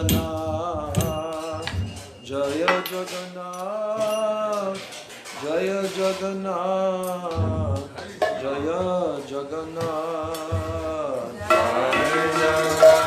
Jagannath, Jaya Jagannath, Jaya Jagannath, Jaya Jagannath, Jaya Jagannath.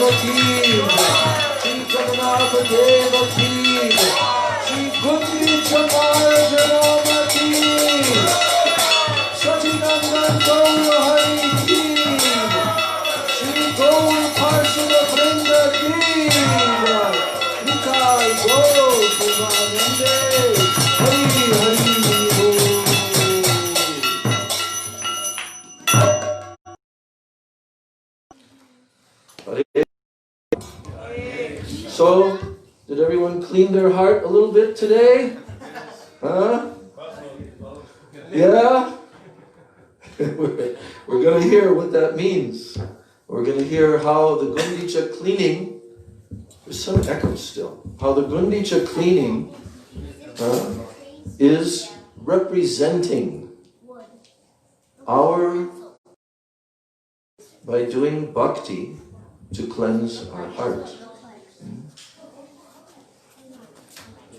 Deva ki, Shri Padmanabha Deva ki, Shri Gundicha Marjanama ki, Sachidananda Gaura Hari ki, Shri Gaur Parsana Vrinda ki, Nikai Gaur Premanande, Hari Hari Bol. So, did everyone clean their heart a little bit today? Huh? Yeah? We're going to hear what that means. We're going to hear how the Gundicha cleaning, there's some echo still, how the Gundicha cleaning is representing our, by doing bhakti to cleanse our heart.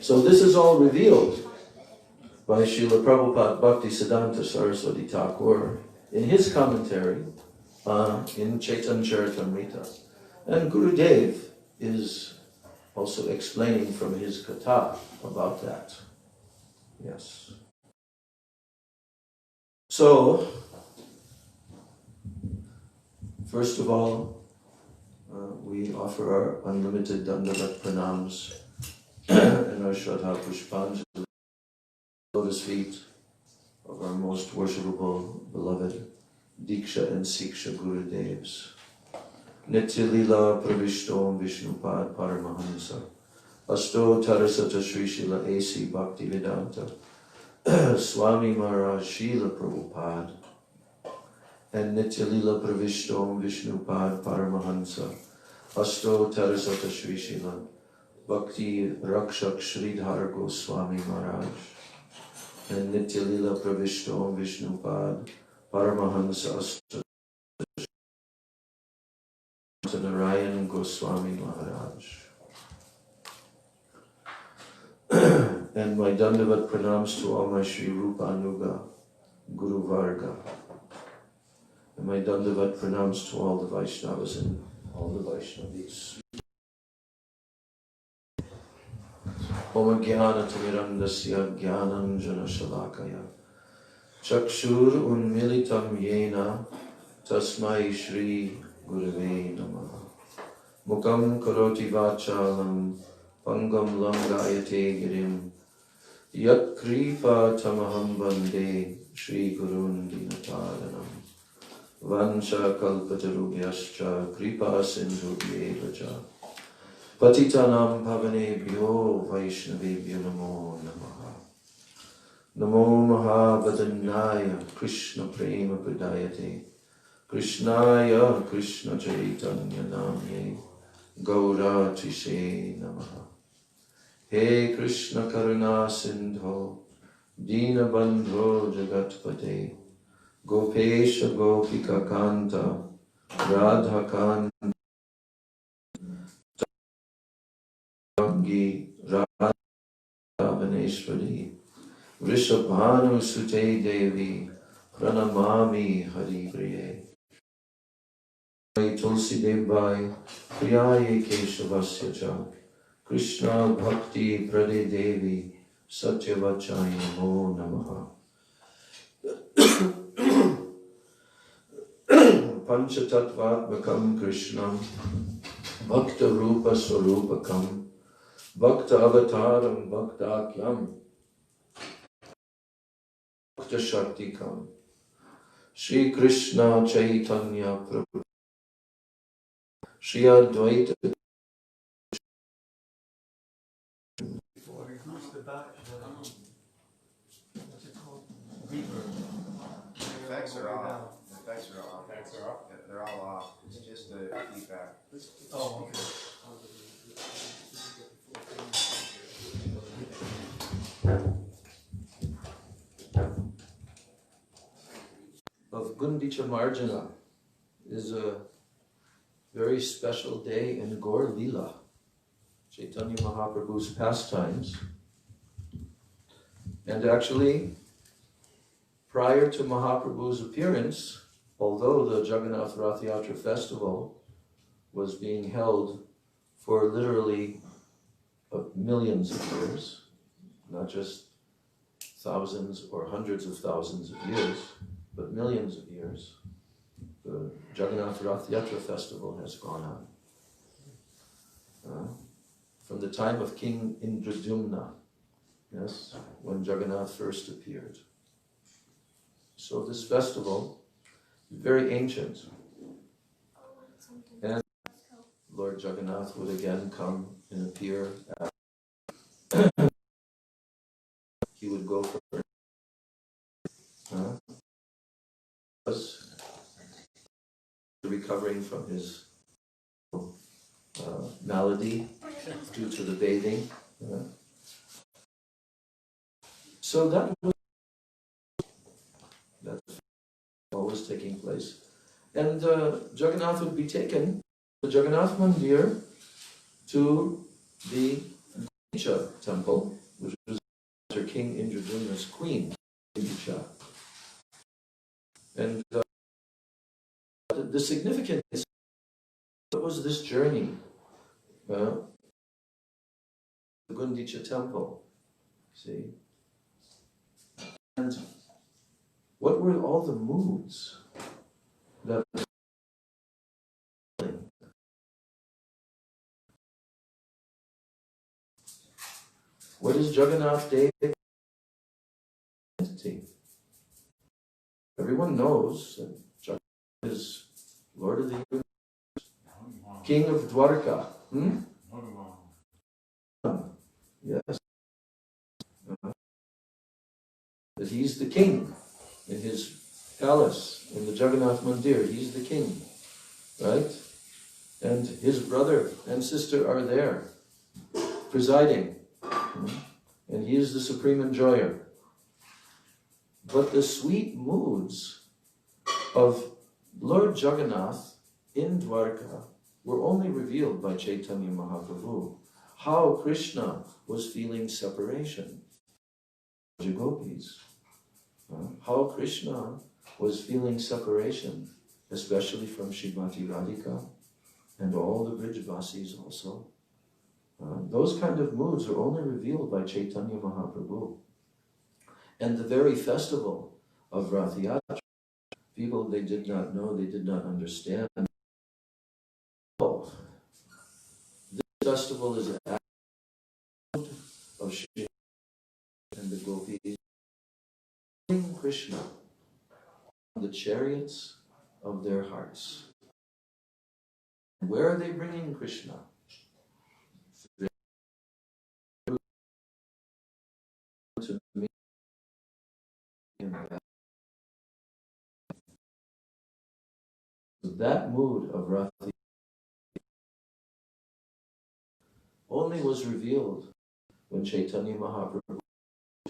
So this is all revealed by Srila Prabhupada Bhaktisiddhanta Saraswati Thakur in his commentary in Chaitanya Charitamrita. And Gurudev is also explaining from his Katha about that. Yes. So, first of all, we offer our unlimited Dandavat Pranams and our Shraddha Pushpanjali lotus feet of our most worshipable, beloved Diksha and Siksha Gurudevs. Nitya Lila Pravishtom Vishnupad Paramahansa Asto Tarasata Sri Srila A.C. Bhaktivedanta Swami Maharaj Srila Prabhupada and Nitya Lila Pravishtom Vishnupad Paramahansa Asto Tarasata Sri Srila Bhakti Rakshak Sridhar Goswami Maharaj and Nitya Lila Pravishtom Vishnupad Paramahansa Asto Narayan Goswami Maharaj. And my Dandavat pranams to all my Sri Rupa Anuga Guru Varga. And my Dandavat pranams to all the Vaishnavas and all the Vaishnavis. Om Jnana Timirandasya Jnananjana Shalakaya Chakshur Unmilitam Yena Tasmai Shri Gurave Namaha. Mukam Karoti Vachalam Pangam Langayate Girim Yat Kripa Tamaham Bande Shri Gurun Dinataranam Vancha Kalpatarubhyascha Kripa Sindhubhyevacha Patitanam Pavanebhyo Vaishnavebhyo Namo Namaha. Namo Mahavadanyaya Krishna Prema Pradayate Krishnaya Krishna Chaitanya Namye Gaura Trise Namaha. He Krishna Karuna Sindho Dina Bandho Jagatpate Gopesha Gopika Kanta Radha Kanta Tangi Radha Vaneshwari Vrishabhanu Sute Devi Pranamami Hari Priye Tulsi Devai Priyaye Keshavasya Cha Krishna Bhakti Prade Devi Satyavachai Namo Namaha. Panchatattvatmakam Krishnam Bhakta Rupa Swarupakam Bhakta Avataram Bhaktakyam Bhakta Shaktikam Shri Krishna Chaitanya Prabhu Shri Advaita. Who's the back? What's it called? Reverb. The effects are off. The effects are off. Effects are off? Yeah, they're all off. It's just the feedback. Oh, okay. Of Gundicha Marjana is a very special day in Gaur Lila, Chaitanya Mahaprabhu's pastimes. And actually, prior to Mahaprabhu's appearance, although the Jagannath Rath Yatra festival was being held for literally millions of years, not just thousands or hundreds of thousands of years, but millions of years. The Jagannath Rath Yatra festival has gone on. From the time of King Indradyumna, yes, when Jagannath first appeared. So this festival is very ancient. And Lord Jagannath would again come and appear. He would go for was recovering from his malady due to the bathing. So that was always taking place. And Jagannath would be taken to the Jagannath Mandir to the Gurudev temple, which was after King Indradyumna's queen, Gurudev. And the significance, what was this journey? The Gundicha temple, see? And what were all the moods that what is Jagannath Dev entity? Everyone knows that Jagannath is Lord of the Universe, King of Dwarka. Yes. That he's the king in his palace, in the Jagannath Mandir. He's the king, right? And his brother and sister are there, presiding. And he is the supreme enjoyer. But the sweet moods of Lord Jagannath in Dwarka were only revealed by Chaitanya Mahaprabhu. How Krishna was feeling separation from the gopis. How Krishna was feeling separation, especially from Srimati Radhika and all the Brijvasis also. Those kind of moods are only revealed by Chaitanya Mahaprabhu. And the very festival of Rath Yatra, people they did not know, they did not understand. Oh, this festival is an act of Shri and the gopis bring Krishna on the chariots of their hearts. Where are they bringing Krishna? To meet him. That mood of Rath only was revealed when Chaitanya Mahaprabhu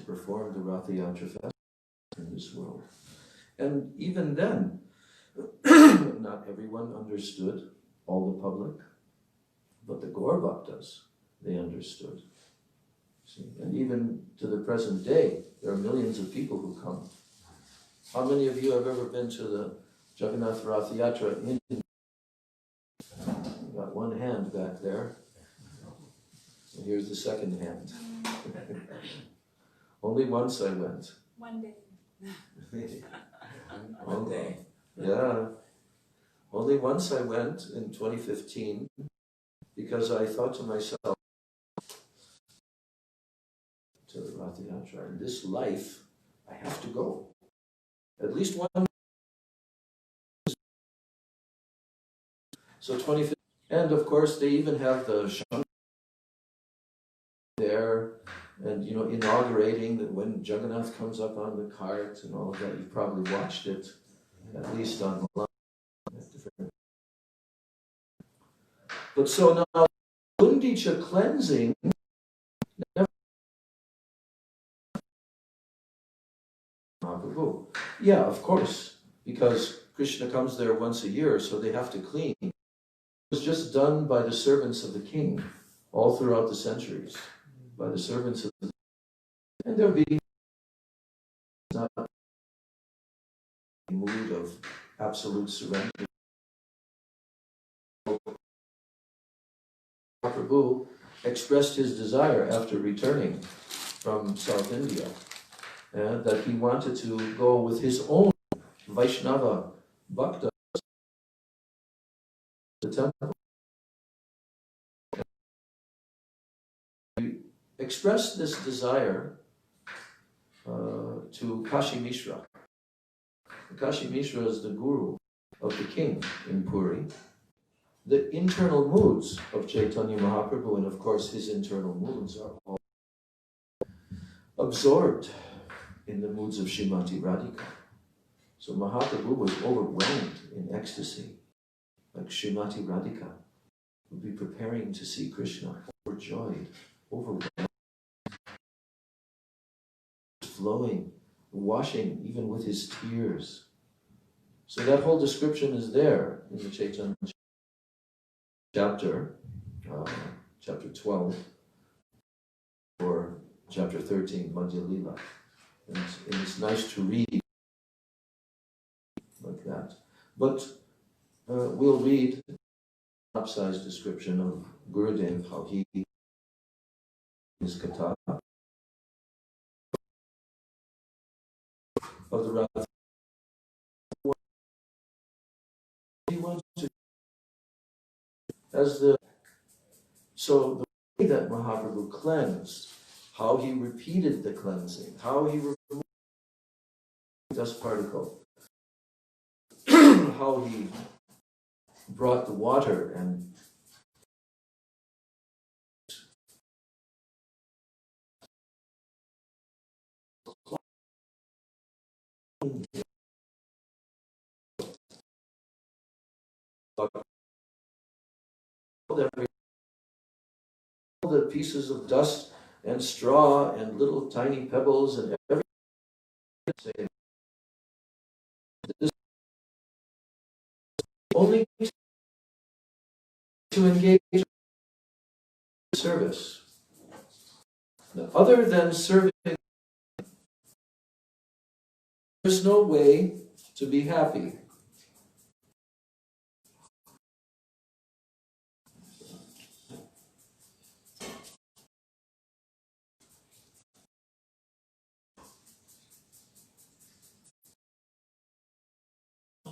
performed the Rath Yatra festival in this world. And even then, not everyone understood, all the public, but the Gaur Bhaktas, they understood. See? And even to the present day, there are millions of people who come. How many of you have ever been to the Jagannath Rath Yatra in? Got one hand back there. And here's the second hand. Only once I went. One day. One day. Yeah. Only once I went in 2015 because I thought to myself, to the Rath Yatra, in this life, I have to go. At least one. So 2015. And of course, they even have the Shankar there, and you know, inaugurating that when Jagannath comes up on the cart and all of that. You've probably watched it, at least online. But so now, Gundicha cleansing. Yeah, of course, because Krishna comes there once a year, so they have to clean. It was just done by the servants of the king, all throughout the centuries, by the servants of the king. And there'll be not a mood of absolute surrender. Mahaprabhu expressed his desire after returning from South India, that he wanted to go with his own Vaishnava Bhakta to the temple. He expressed this desire to Kashi Mishra. Kashi Mishra is the guru of the king in Puri. The internal moods of Chaitanya Mahaprabhu, and of course his internal moods, are all absorbed in the moods of Srimati Radhika. So Mahaprabhu was overwhelmed in ecstasy, like Srimati Radhika would be preparing to see Krishna, overjoyed, overwhelmed, flowing, washing even with his tears. So that whole description is there in the Chaitanya chapter 12, or chapter 13, Madhya Lila. And it's nice to read like that. But we'll read an upsized description of Gurudev, how he is Katha of the Radha. He wants to, so the way that Mahaprabhu cleansed, how he repeated the cleansing, how he removed dust particle, how he brought the water and all the pieces of dust and straw and little tiny pebbles and everything. This only to engage in service. Now, other than serving, there's no way to be happy.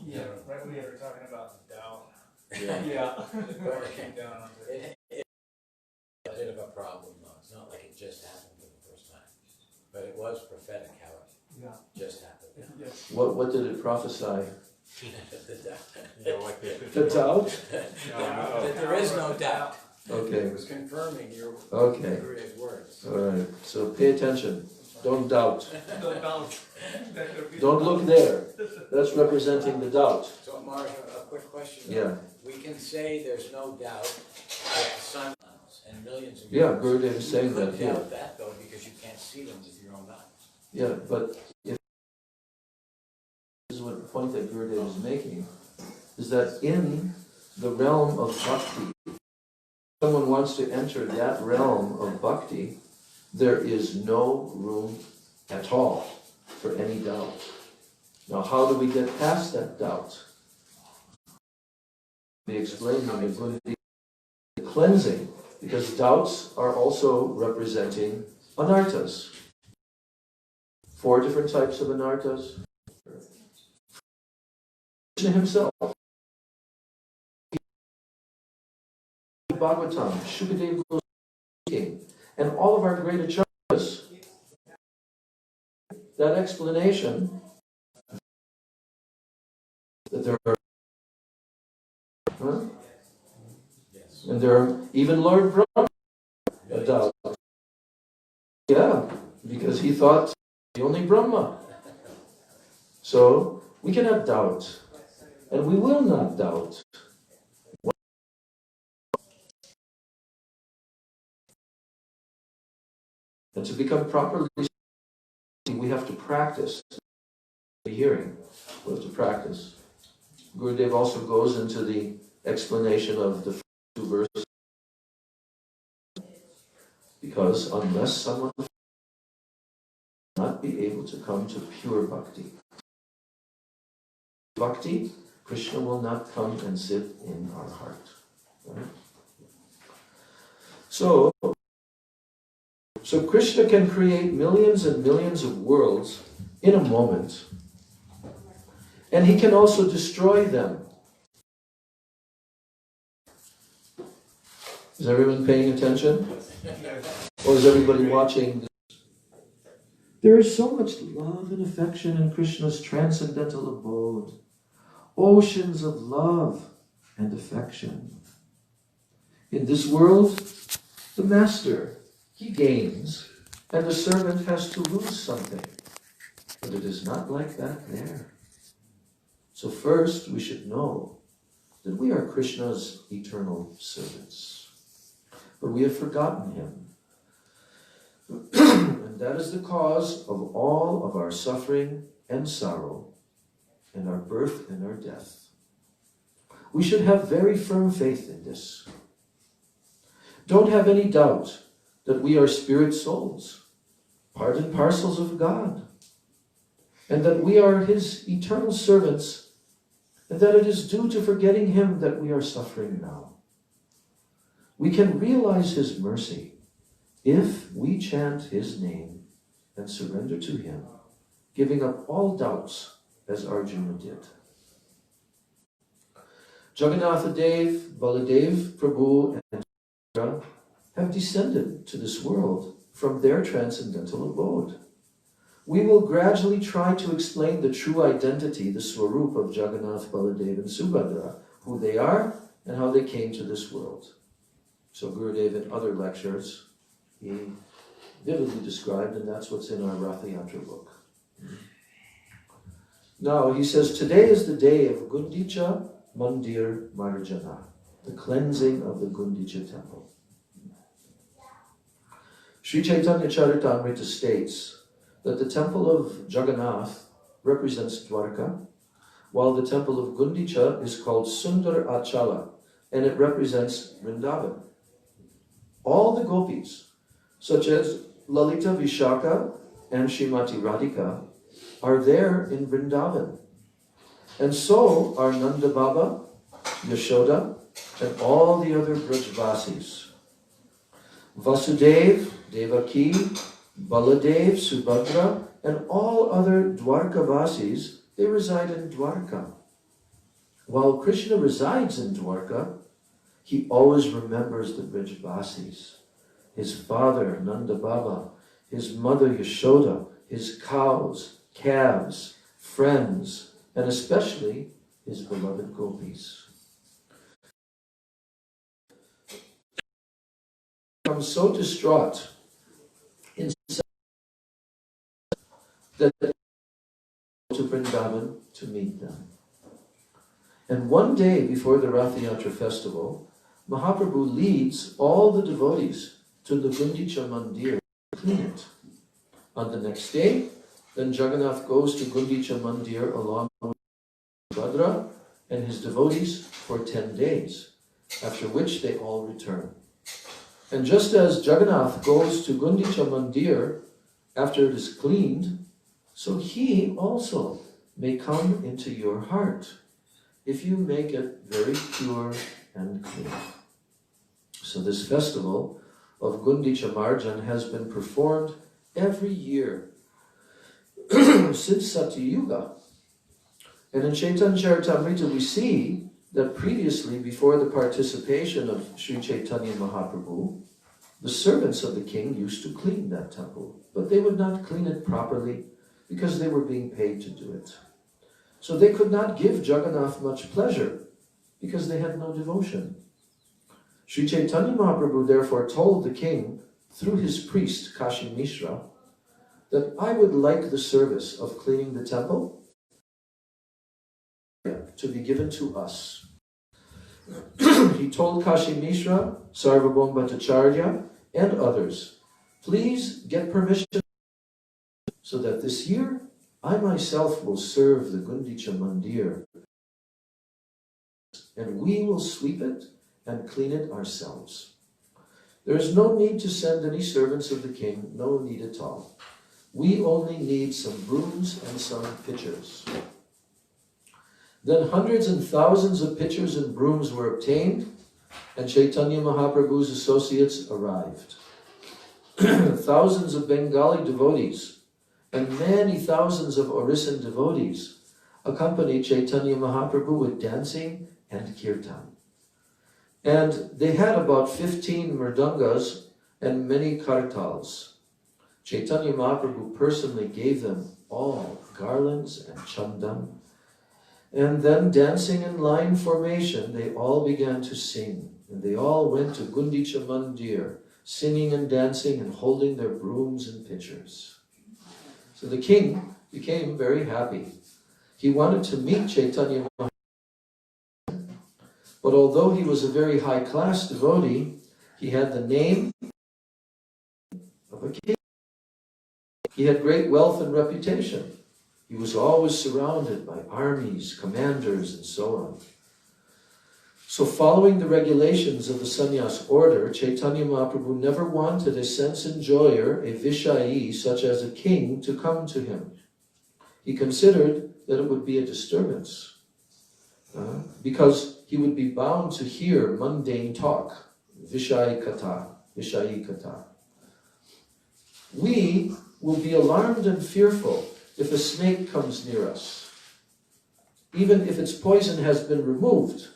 Yeah, right. We were talking about doubt. Yeah. Yeah. Before it came down onto it. It's a bit of a problem, though. It's not like it just happened for the first time. But it was prophetic how it just happened. Yes. What did it prophesy? The The doubt? that there is no doubt. Okay. It was confirming your Okay. Gurudev's words. All right. So pay attention. Don't doubt. Don't doubt. Don't look there. That's representing the doubt. So, Mark, a quick question. Yeah. We can say there's no doubt that the sun and millions of Yeah, years. Gurudev is saying You that could here. doubt that, though, because you can't see them with your own eyes. Yeah, but if this is what the point that Gurudev is making, is that in the realm of bhakti, if someone wants to enter that realm of bhakti, there is no room at all for any doubt. Now, how do we get past that doubt? We explain in the Buddha cleansing, because doubts are also representing anarthas. 4 different types of anarthas. Krishna himself, Bhagavatam, Shukadev Goswami, and all of our great acharyas, that explanation that there are, Yes. and there are even Lord Brahma, a doubt. Yeah, because he thought the only Brahma. So we cannot doubt, and we will not doubt. And to become properly, we have to practice the hearing. We have to practice. Gurudev also goes into the explanation of the first 2 verses. Because unless someone will not be able to come to pure bhakti, Krishna will not come and sit in our heart. Right? So Krishna can create millions and millions of worlds in a moment, and he can also destroy them. Is everyone paying attention? Or is everybody watching? There is so much love and affection in Krishna's transcendental abode. Oceans of love and affection. In this world, the master, he gains, and the servant has to lose something. But it is not like that there. So first, we should know that we are Krishna's eternal servants. But we have forgotten him. And that is the cause of all of our suffering and sorrow, and our birth and our death. We should have very firm faith in this. Don't have any doubt that we are spirit souls, part and parcels of God, and that we are his eternal servants, and that it is due to forgetting him that we are suffering now. We can realize his mercy if we chant his name and surrender to him, giving up all doubts as Arjuna did. Jagannatha Dev, Baladev, Prabhu, and Srila have descended to this world from their transcendental abode. We will gradually try to explain the true identity, the Swarup of Jagannath, Baladev, and Subhadra, who they are and how they came to this world. So Gurudev in other lectures, he vividly described, and that's what's in our Ratha Yatra book. Now, he says, today is the day of Gundicha Mandir Marjana, the cleansing of the Gundicha temple. Sri Chaitanya Charitamrita states that the temple of Jagannath represents Dwarka, while the temple of Gundicha is called Sundar Achala, and it represents Vrindavan. All the gopis, such as Lalita Vishaka and Srimati Radhika, are there in Vrindavan. And so are Nanda Baba, Yashoda, and all the other Brajvasis. Vasudev, Devaki, Baladev, Subhadra, and all other Dwarkavasis, they reside in Dwarka. While Krishna resides in Dwarka, he always remembers the Brajvasis, his father, Nanda Baba, his mother, Yashoda, his cows, calves, friends, and especially his beloved gopis. I'm so distraught in that they go to Vrindavan to meet them. And one day before the Ratha Yatra festival, Mahaprabhu leads all the devotees to the Gundicha Mandir to clean it. On the next day, then Jagannath goes to Gundicha Mandir along with Bhadra and his devotees for 10 days, after which they all return. And just as Jagannath goes to Gundicha Mandir after it is cleaned, so he also may come into your heart if you make it very pure and clean. So this festival of Gundicha Marjan has been performed every year since Satyuga. And in Chaitanya Charitamrita we see that previously, before the participation of Sri Chaitanya Mahaprabhu, the servants of the king used to clean that temple, but they would not clean it properly because they were being paid to do it. So they could not give Jagannath much pleasure because they had no devotion. Sri Chaitanya Mahaprabhu therefore told the king, through his priest Kashi Mishra, that I would like the service of cleaning the temple to be given to us. He told Kashi Mishra, Sarvabhauma Bhattacharya, and others, please get permission so that this year I myself will serve the Gundicha Mandir, and we will sweep it and clean it ourselves. There is no need to send any servants of the king, no need at all. We only need some brooms and some pitchers. Then hundreds and thousands of pitchers and brooms were obtained, and Chaitanya Mahaprabhu's associates arrived. Thousands of Bengali devotees and many thousands of Orissan devotees accompanied Chaitanya Mahaprabhu with dancing and kirtan. And they had about 15 mridangas and many kartals. Chaitanya Mahaprabhu personally gave them all garlands and chandan. And then, dancing in line formation, they all began to sing. And they all went to Gundicha Mandir, singing and dancing and holding their brooms and pitchers. So the king became very happy. He wanted to meet Chaitanya Mahaprabhu, but although he was a very high-class devotee, he had the name of a king. He had great wealth and reputation. He was always surrounded by armies, commanders, and so on. So following the regulations of the sannyas order, Chaitanya Mahaprabhu never wanted a sense enjoyer, a vishayi, such as a king, to come to him. He considered that it would be a disturbance, because he would be bound to hear mundane talk, vishayi katha. We will be alarmed and fearful if a snake comes near us. Even if its poison has been removed,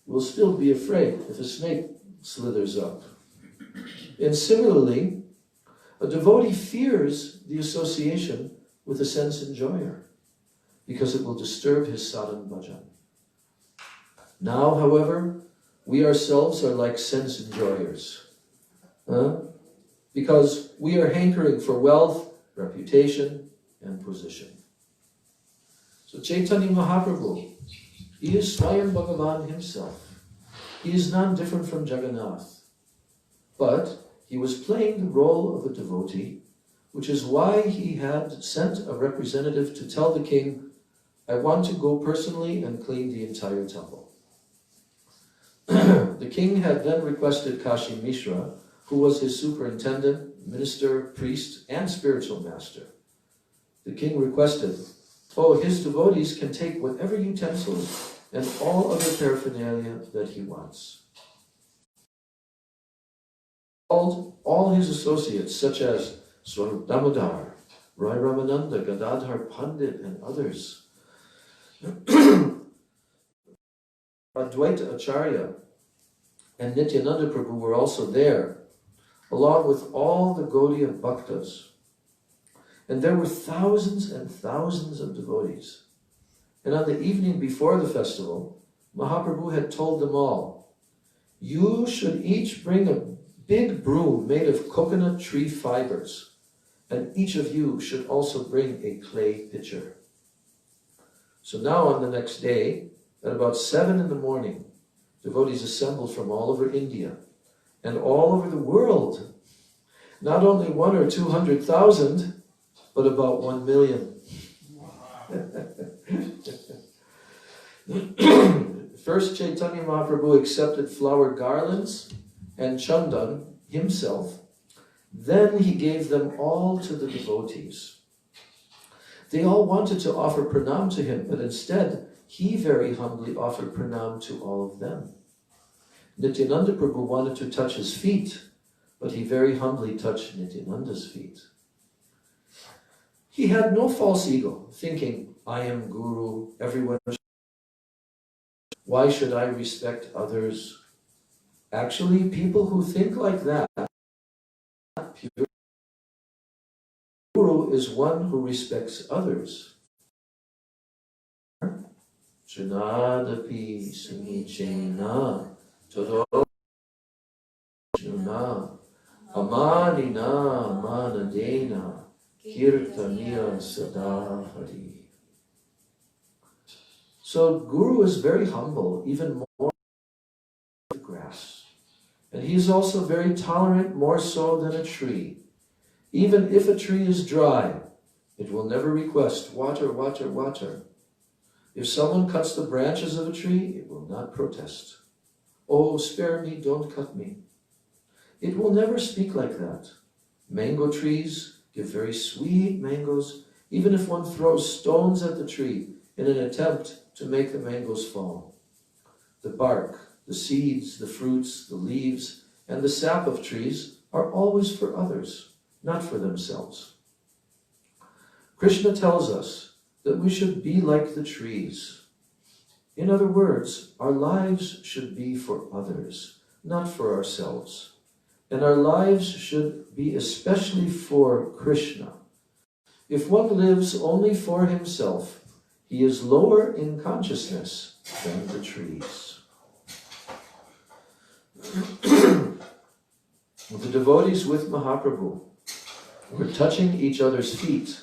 we'll still be afraid if a snake slithers up. And similarly, a devotee fears the association with a sense enjoyer because it will disturb his sadhana bhajan. Now, however, we ourselves are like sense enjoyers, because we are hankering for wealth, reputation, and position. So Chaitanya Mahaprabhu, he is Swayam Bhagavan himself. He is none different from Jagannath. But he was playing the role of a devotee, which is why he had sent a representative to tell the king, I want to go personally and clean the entire temple. The king had then requested Kashi Mishra, who was his superintendent, minister, priest, and spiritual master. The king requested, his devotees can take whatever utensils and all other paraphernalia that he wants. All his associates, such as Swarup Damodar, Rai Ramananda, Gadadhar Pandit, and others, Advaita Acharya and Nityananda Prabhu were also there, along with all the Gaudiya Bhaktas. And there were thousands and thousands of devotees. And on the evening before the festival, Mahaprabhu had told them all, you should each bring a big broom made of coconut tree fibers, and each of you should also bring a clay pitcher. So now on the next day, at about 7 in the morning, devotees assembled from all over India and all over the world. Not only 100,000 or 200,000, but about 1 million. First, Chaitanya Mahaprabhu accepted flower garlands and chandan himself. Then he gave them all to the devotees. They all wanted to offer pranam to him, but instead, he very humbly offered pranam to all of them. Nityananda Prabhu wanted to touch his feet, but he very humbly touched Nityananda's feet. He had no false ego, thinking, I am Guru, everyone should. Why should I respect others? Actually, people who think like that, pure. Guru is one who respects others. Janadapi sunichena todo juna amanina manadena kirtaniya sadahari. So Guru is very humble, even more than grass. And he is also very tolerant, more so than a tree. Even if a tree is dry, it will never request water, water, water. If someone cuts the branches of a tree, it will not protest. Oh, spare me, don't cut me. It will never speak like that. Mango trees give very sweet mangoes, even if one throws stones at the tree in an attempt to make the mangoes fall. The bark the seeds, the fruits, the leaves, and the sap of trees are always for others, not for themselves. Krishna tells us that we should be like the trees. In other words, our lives should be for others, not for ourselves. And our lives should be especially for Krishna. If one lives only for himself, he is lower in consciousness than the trees. The devotees with Mahaprabhu were touching each other's feet,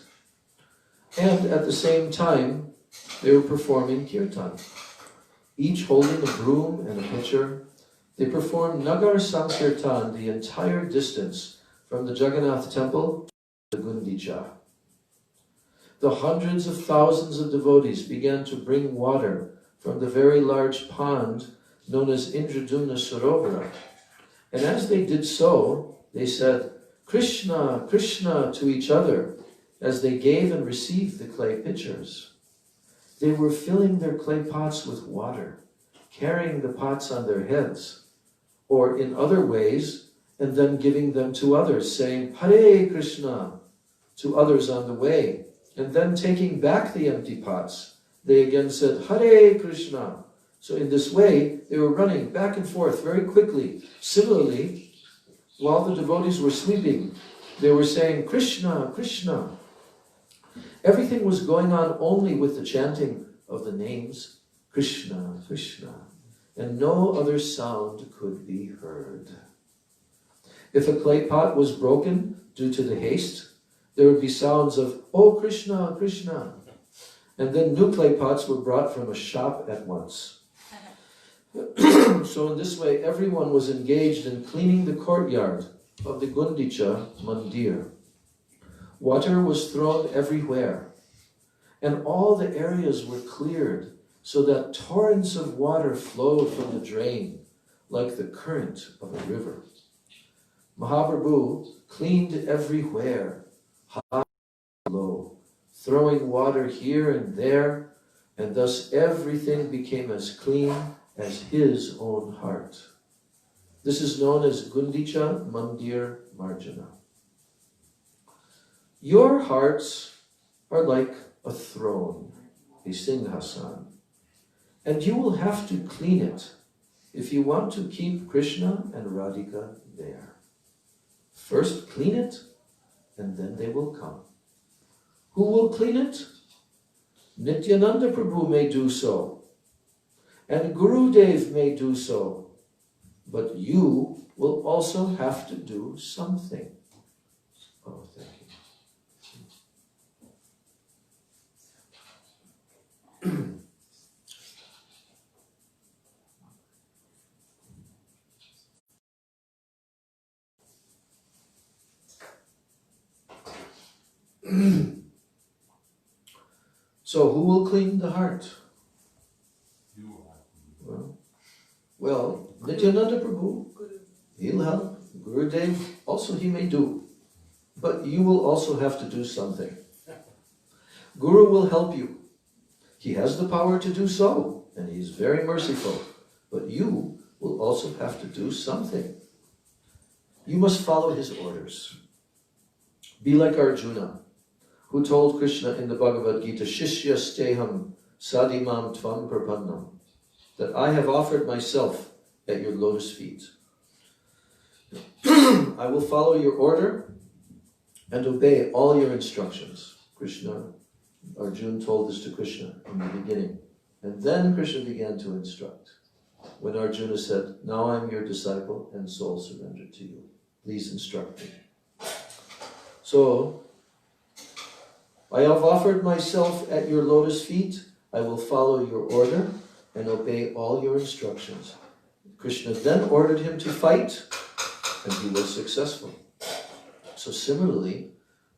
and at the same time they were performing kirtan. Each holding a broom and a pitcher, they performed Nagar Sankirtan the entire distance from the Jagannath temple to the Gundicha. The hundreds of thousands of devotees began to bring water from the very large pond known as Indradumna Sarovara. And as they did so, they said, Krishna, Krishna to each other as they gave and received the clay pitchers. They were filling their clay pots with water, carrying the pots on their heads, or in other ways, and then giving them to others, saying, Hare Krishna, to others on the way. And then taking back the empty pots, they again said, Hare Krishna. So in this way, they were running back and forth very quickly. Similarly, while the devotees were sleeping, they were saying, Krishna, Krishna. Everything was going on only with the chanting of the names, Krishna, Krishna, and no other sound could be heard. If a clay pot was broken due to the haste, there would be sounds of, Oh Krishna, Krishna, and then new clay pots were brought from a shop at once. So in this way, everyone was engaged in cleaning the courtyard of the Gundicha Mandir. Water was thrown everywhere, and all the areas were cleared so that torrents of water flowed from the drain like the current of a river. Mahaprabhu cleaned everywhere, high and low, throwing water here and there, and thus everything became as clean as his own heart. This is known as Gundicha Mandir Marjana. Your hearts are like a throne, a singhasan, and you will have to clean it if you want to keep Krishna and Radhika there. First clean it, and then they will come. Who will clean it? Nityananda Prabhu may do so, and Gurudev may do so, but you will also have to do something. Oh, thank you. So who will clean the heart? Well, Nityananda Prabhu, he'll help. Gurudev, also he may do. But you will also have to do something. Guru will help you. He has the power to do so, and he is very merciful. But you will also have to do something. You must follow his orders. Be like Arjuna, who told Krishna in the Bhagavad Gita, Shishya steham sadimam tvam prapannam, that I have offered myself at your lotus feet. I will follow your order and obey all your instructions. Arjuna told this to Krishna in the beginning. And then Krishna began to instruct. When Arjuna said, now I am your disciple and soul surrendered to you. Please instruct me. So, I have offered myself at your lotus feet. I will follow your order and obey all your instructions. Krishna then ordered him to fight, and he was successful. So similarly,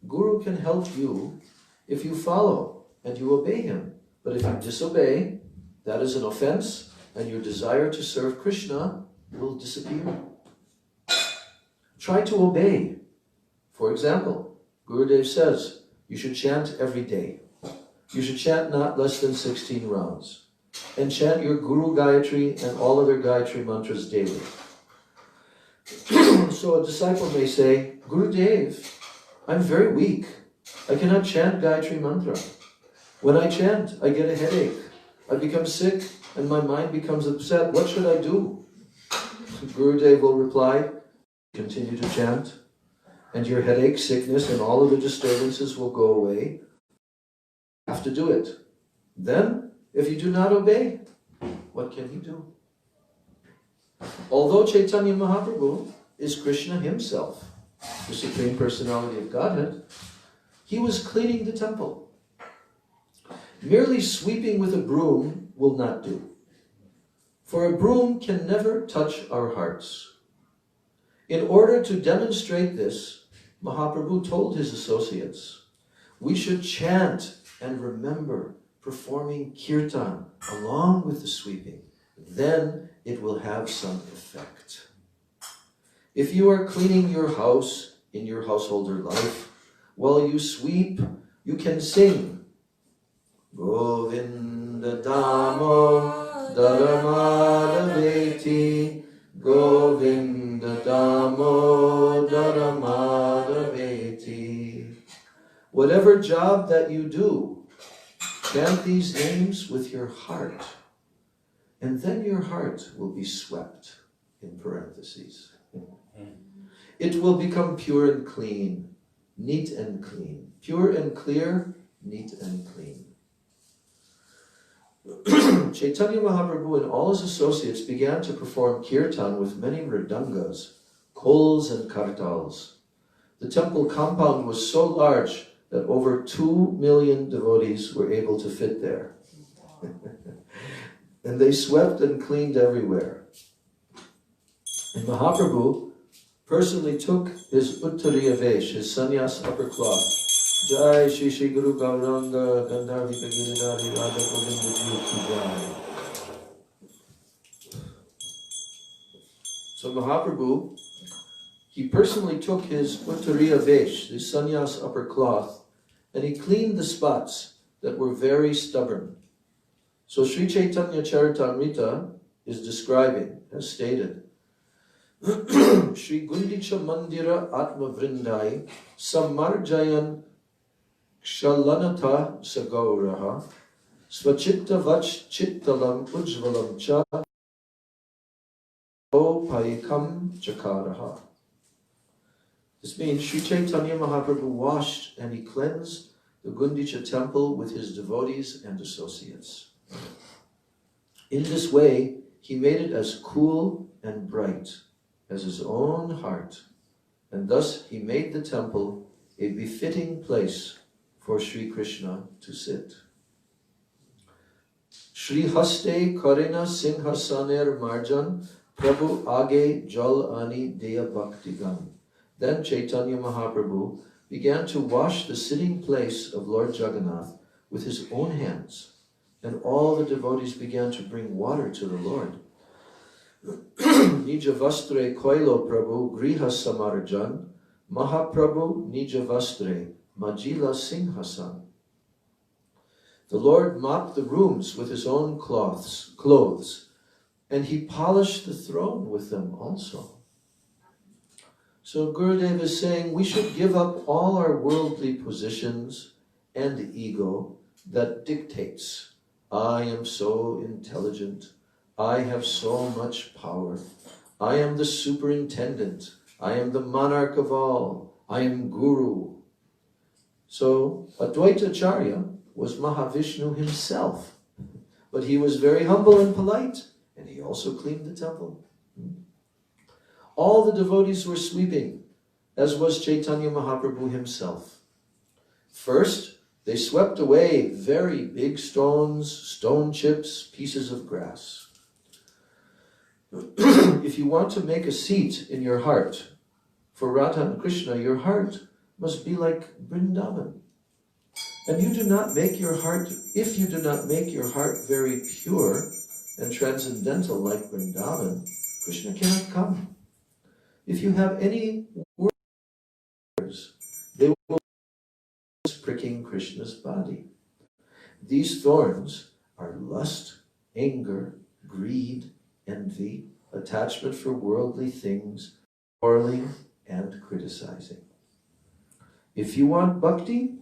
Guru can help you if you follow and you obey him. But if you disobey, that is an offense, and your desire to serve Krishna will disappear. Try to obey. For example, Gurudev says, you should chant every day. You should chant not less than 16 rounds. and chant your Guru Gayatri and all other Gayatri mantras daily. So a disciple may say, Gurudev, I'm very weak. I cannot chant Gayatri mantra. When I chant, I get a headache. I become sick and my mind becomes upset. What should I do? Gurudev will reply, continue to chant, and your headache, sickness, and all of the disturbances will go away. You have to do it. Then, if you do not obey, what can he do? Although Chaitanya Mahaprabhu is Krishna himself, the Supreme Personality of Godhead, he was cleaning the temple. Merely sweeping with a broom will not do. For a broom can never touch our hearts. In order to demonstrate this, Mahaprabhu told his associates, we should chant and remember performing kirtan along with the sweeping. Then it will have some effect. If you are cleaning your house in your householder life, while you sweep, you can sing Govinda Damo Daramadaveti, Govinda Damo Daramadaveti. Whatever job that you do, chant these names with your heart, and then your heart will be swept, in parentheses. It will become pure and clean, neat and clean. Pure and clear, neat and clean. Chaitanya Mahaprabhu and all his associates began to perform kirtan with many mridangas, kols and kartals. The temple compound was so large that over 2 million devotees were able to fit there. And they swept and cleaned everywhere. And Mahaprabhu personally took his uttariya vesh, his sannyas upper cloth. Jai Shri Shri Guru Gauranga Gandharvika Giridhari Radha Govinda Ji Ki Jai. So Mahaprabhu, he personally took his uttariya vesh, his sannyas upper cloth, and he cleaned the spots that were very stubborn. So Sri Chaitanya Charitamrita is describing, as stated, Shri Gundicha Mandira Atma Vrindai Samarjayan Kshalanata Sagauraha Svachitta Vach Chittalam Ujvalam Cha Opayikam Chakaraha. This means Sri Chaitanya Mahaprabhu washed and he cleansed the Gundicha temple with his devotees and associates. In this way, he made it as cool and bright as his own heart, and thus he made the temple a befitting place for Sri Krishna to sit. Shri Haste Karina Singhasaner Marjan Prabhu Age Jal Ani Deya Bhaktigan. Then Chaitanya Mahaprabhu began to wash the sitting place of Lord Jagannath with his own hands, and all the devotees began to bring water to the Lord. Nija Vastre Koilo Prabhu Griha Samarjan Mahaprabhu Nija Vastre Majila Singhasan. The Lord mopped the rooms with his own clothes, and he polished the throne with them also. So Gurudev is saying we should give up all our worldly positions and ego that dictates, I am so intelligent, I have so much power, I am the superintendent, I am the monarch of all, I am Guru. So Advaita Acharya was Mahavishnu himself, but he was very humble and polite, and he also cleaned the temple. All the devotees were sweeping, as was Chaitanya Mahaprabhu himself. First, they swept away very big stones, stone chips, pieces of grass. If you want to make a seat in your heart for Radha and Krishna, your heart must be like Vrindavan. And you do not make your heart, if you do not make your heart very pure and transcendental like Vrindavan, Krishna cannot come. If you have any words, they will be pricking Krishna's body. These thorns are lust, anger, greed, envy, attachment for worldly things, quarreling, and criticizing. If you want bhakti,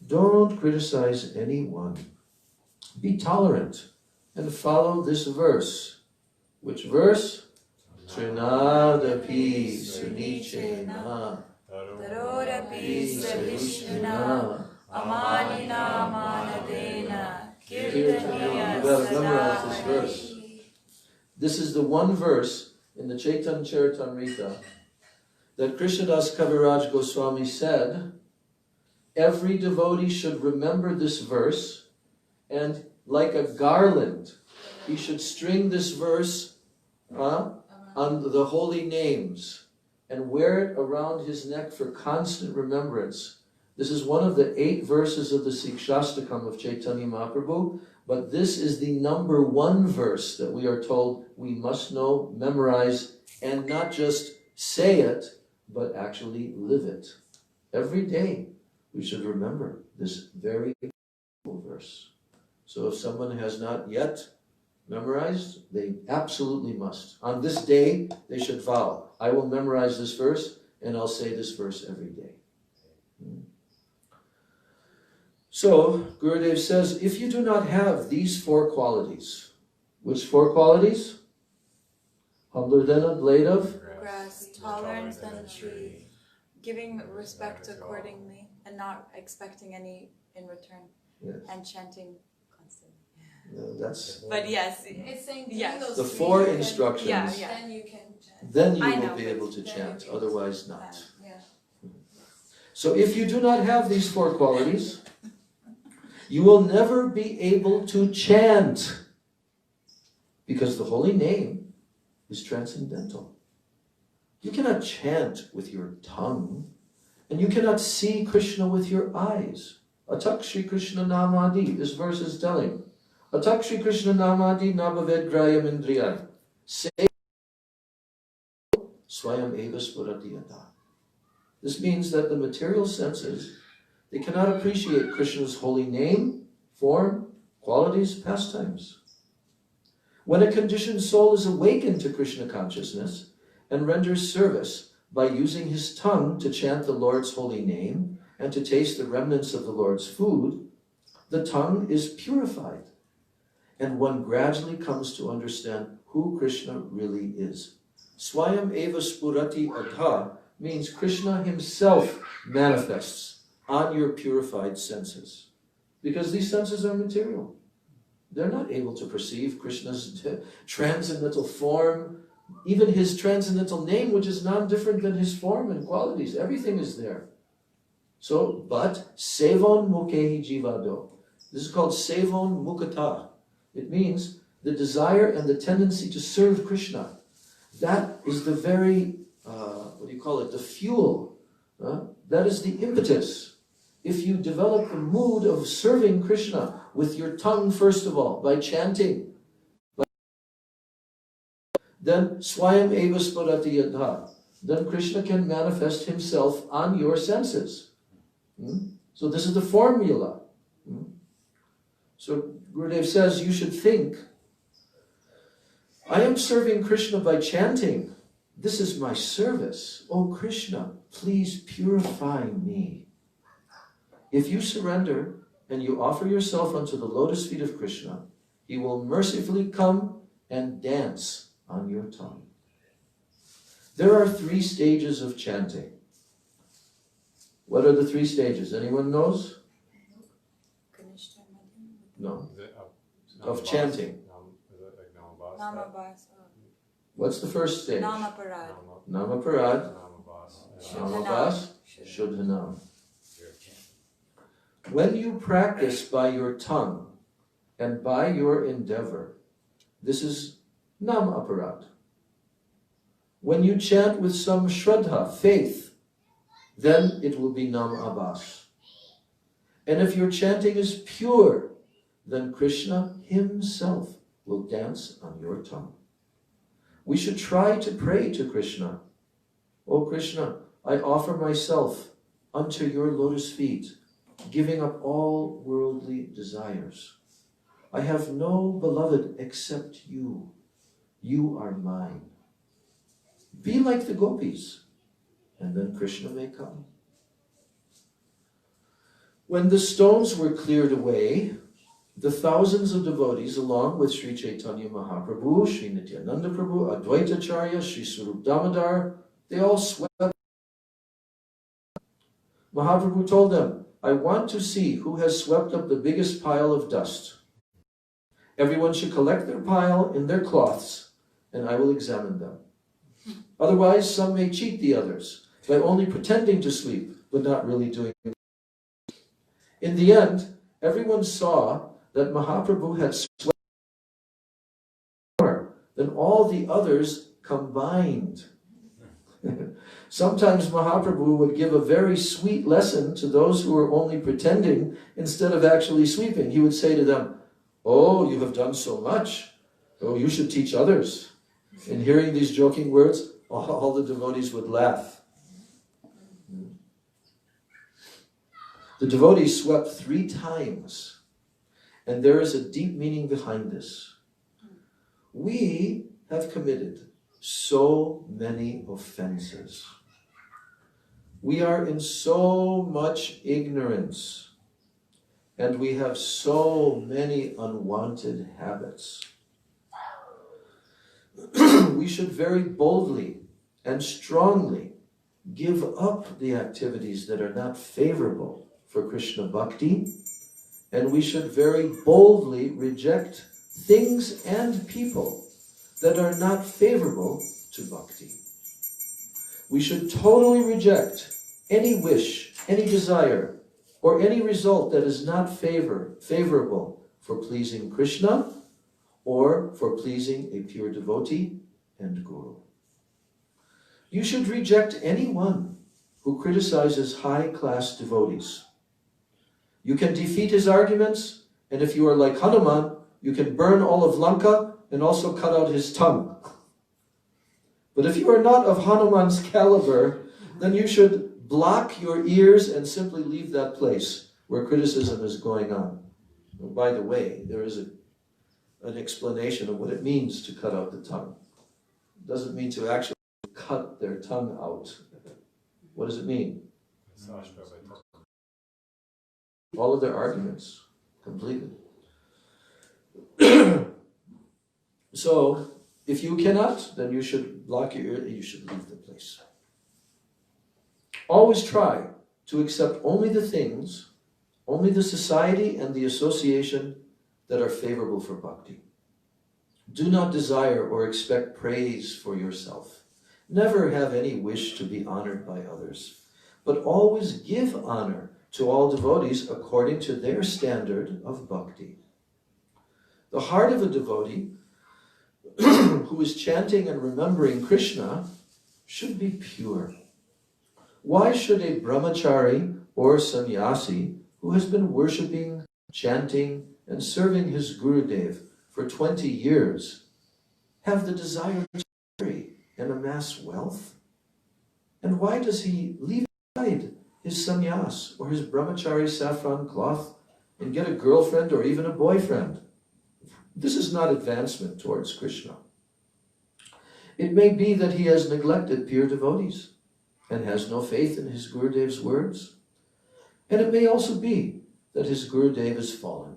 don't criticize anyone. Be tolerant and follow this verse. Which verse? Trinadapi sunichena Tarodapi savishnuna amanina manadena kirtaniya You gotta memorize this sadahari. verse. This is the one verse in the Chaitanya Charitamrita that Krishnadas Kaviraj Goswami said, every devotee should remember this verse, and like a garland, he should string this verse on the holy names and wear it around his neck for constant remembrance. This is one of the 8 verses of the Sikshastakam of Chaitanya Mahaprabhu, but this is the number 1 verse that we are told we must know, memorize, and not just say it, but actually live it. Every day we should remember this very beautiful verse. So if someone has not yet memorized, they absolutely must. On this day, they should vow, I will memorize this verse, and I'll say this verse every day. So, Gurudev says, if you do not have these 4 qualities, which 4 qualities? Humbler than a blade of Grass, tolerant than a tree, giving respect accordingly, and not expecting any in return, Yes. and chanting constantly. That's But yes, It's saying Yes. those the three, 4 you can- instructions. Yeah, yeah. Then you can chant. Then you I will know, be but able to then chant, you'll be otherwise not. Yeah. So if you do not have these 4 qualities, you will never be able to chant, because the holy name is transcendental. You cannot chant with your tongue, and you cannot see Krishna with your eyes. Atak Shri Krishna Namadi, this verse is telling. Atak Shri Krishna Namadi Nabhaved Grayam Indriyam. Say Swayam Eva Spurati Yata. This means that the material senses, they cannot appreciate Krishna's holy name, form, qualities, pastimes. When a conditioned soul is awakened to Krishna consciousness and renders service by using his tongue to chant the Lord's holy name and to taste the remnants of the Lord's food, the tongue is purified, and one gradually comes to understand who Krishna really is. Swayam eva spurati adha means Krishna himself manifests on your purified senses, because these senses are material. They're not able to perceive Krishna's transcendental form, even his transcendental name, which is non-different than his form and qualities. Everything is there. So, but sevon mukehi jivado. This is called sevon mukata. It means the desire and the tendency to serve Krishna. That is the very, the fuel. That is the impetus. If you develop the mood of serving Krishna with your tongue, first of all, by chanting, then swayam eva spurati yadha, then Krishna can manifest himself on your senses. So this is the formula. So Gurudev says you should think, I am serving Krishna by chanting. This is my service. Oh Krishna, please purify me. If you surrender and you offer yourself unto the lotus feet of Krishna, he will mercifully come and dance on your tongue. There are 3 stages of chanting. What are the 3 stages? Anyone knows? No. Of chanting. Namabas. What's the first stage? Namaparad. Namaparad. Shuddhanam. Namabas. Shuddhanam. When you practice by your tongue and by your endeavor, this is Nam Aparad. When you chant with some Shraddha, faith, then it will be Nam Abas. And if your chanting is pure, then Krishna himself will dance on your tongue. We should try to pray to Krishna. O Krishna, I offer myself unto your lotus feet, giving up all worldly desires. I have no beloved except you. You are mine. Be like the gopis, and then Krishna may come. When the stones were cleared away, the thousands of devotees, along with Sri Chaitanya Mahaprabhu, Sri Nityananda Prabhu, Advaita Acharya, Sri Swarup Damodar, they all swept. Mahaprabhu told them, I want to see who has swept up the biggest pile of dust. Everyone should collect their pile in their cloths, and I will examine them. Otherwise, some may cheat the others by only pretending to sweep, but not really doing it. In the end, everyone saw that Mahaprabhu had swept more than all the others combined. Sometimes Mahaprabhu would give a very sweet lesson to those who were only pretending instead of actually sweeping. He would say to them, oh, you have done so much. Oh, you should teach others. And hearing these joking words, all the devotees would laugh. The devotees swept 3 times. And there is a deep meaning behind this. We have committed so many offenses. We are in so much ignorance. And we have so many unwanted habits. We should very boldly and strongly give up the activities that are not favorable for Krishna Bhakti, and we should very boldly reject things and people that are not favorable to Bhakti. We should totally reject any wish, any desire, or any result that is not favorable for pleasing Krishna or for pleasing a pure devotee and Guru. You should reject anyone who criticizes high-class devotees. You can defeat his arguments, and if you are like Hanuman, you can burn all of Lanka and also cut out his tongue. But if you are not of Hanuman's caliber, then you should block your ears and simply leave that place where criticism is going on. And by the way, there is an explanation of what it means to cut out the tongue. It doesn't mean to actually cut their tongue out. What does it mean? All of their arguments, completely. So, if you cannot, then you should block your ear and you should leave the place. Always try to accept only the things, only the society and the association that are favorable for bhakti. Do not desire or expect praise for yourself. Never have any wish to be honored by others, but always give honor to all devotees according to their standard of bhakti. The heart of a devotee who is chanting and remembering Krishna should be pure. Why should a brahmachari or sannyasi who has been worshipping, chanting, and serving his Gurudev for 20 years have the desire to marry and amass wealth? And why does he leave aside his sannyas or his brahmachari saffron cloth and get a girlfriend or even a boyfriend? This is not advancement towards Krishna. It may be that he has neglected pure devotees and has no faith in his Gurudev's words. And it may also be that his Gurudev is fallen.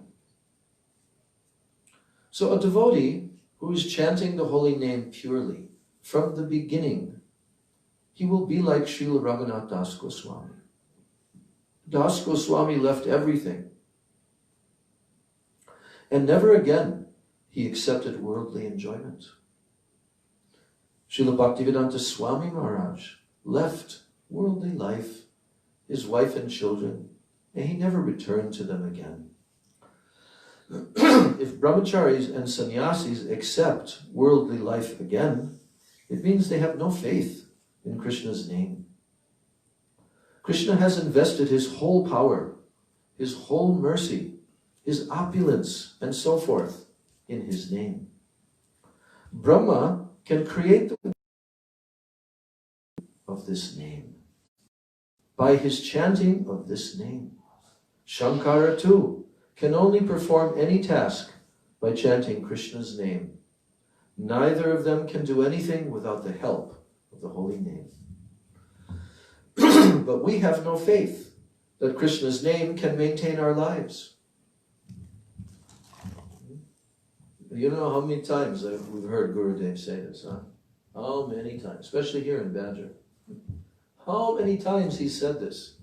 So a devotee who is chanting the holy name purely from the beginning, he will be like Srila Raghunath Das Goswami. Das Goswami left everything. And never again he accepted worldly enjoyment. Srila Bhaktivedanta Swami Maharaj left worldly life, his wife and children, and he never returned to them again. If brahmacharis and sannyasis accept worldly life again, it means they have no faith in Krishna's name. Krishna has invested his whole power, his whole mercy, his opulence, and so forth in his name. Brahma can create the of this name by his chanting of this name. Shankara too can only perform any task by chanting Krishna's name. Neither of them can do anything without the help of the holy name. But we have no faith that Krishna's name can maintain our lives. You know how many times we've heard Gurudev say this, huh? How many times? Especially here in Badger. How many times he said this?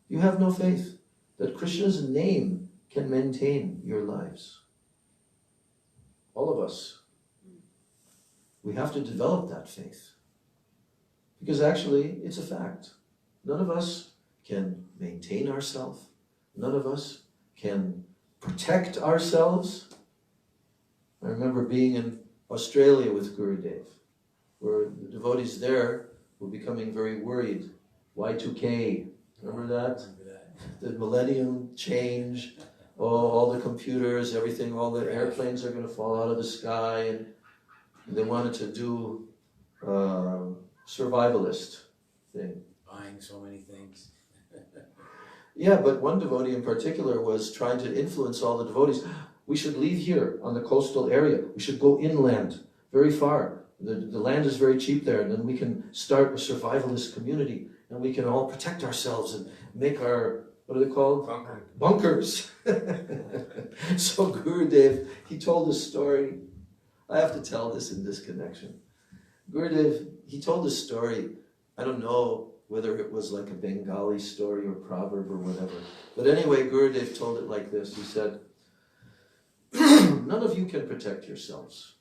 You have no faith that Krishna's name can maintain your lives. All of us. We have to develop that faith. Because actually, it's a fact. None of us can maintain ourselves. None of us can protect ourselves. I remember being in Australia with Gurudev, where the devotees there were becoming very worried. Y2K, remember that? The millennium change, all the computers, everything, all the airplanes are going to fall out of the sky, and they wanted to do survivalist thing. Buying so many things. Yeah, but one devotee in particular was trying to influence all the devotees. We should leave here on the coastal area. We should go inland, very far. The land is very cheap there, and then we can start a survivalist community, and we can all protect ourselves and make our, what are they called? Bunkers. So Gurudev, he told a story. I have to tell this in this connection. Gurudev, he told a story. I don't know whether it was like a Bengali story or proverb or whatever. But anyway, Gurudev told it like this. He said, none of you can protect yourselves.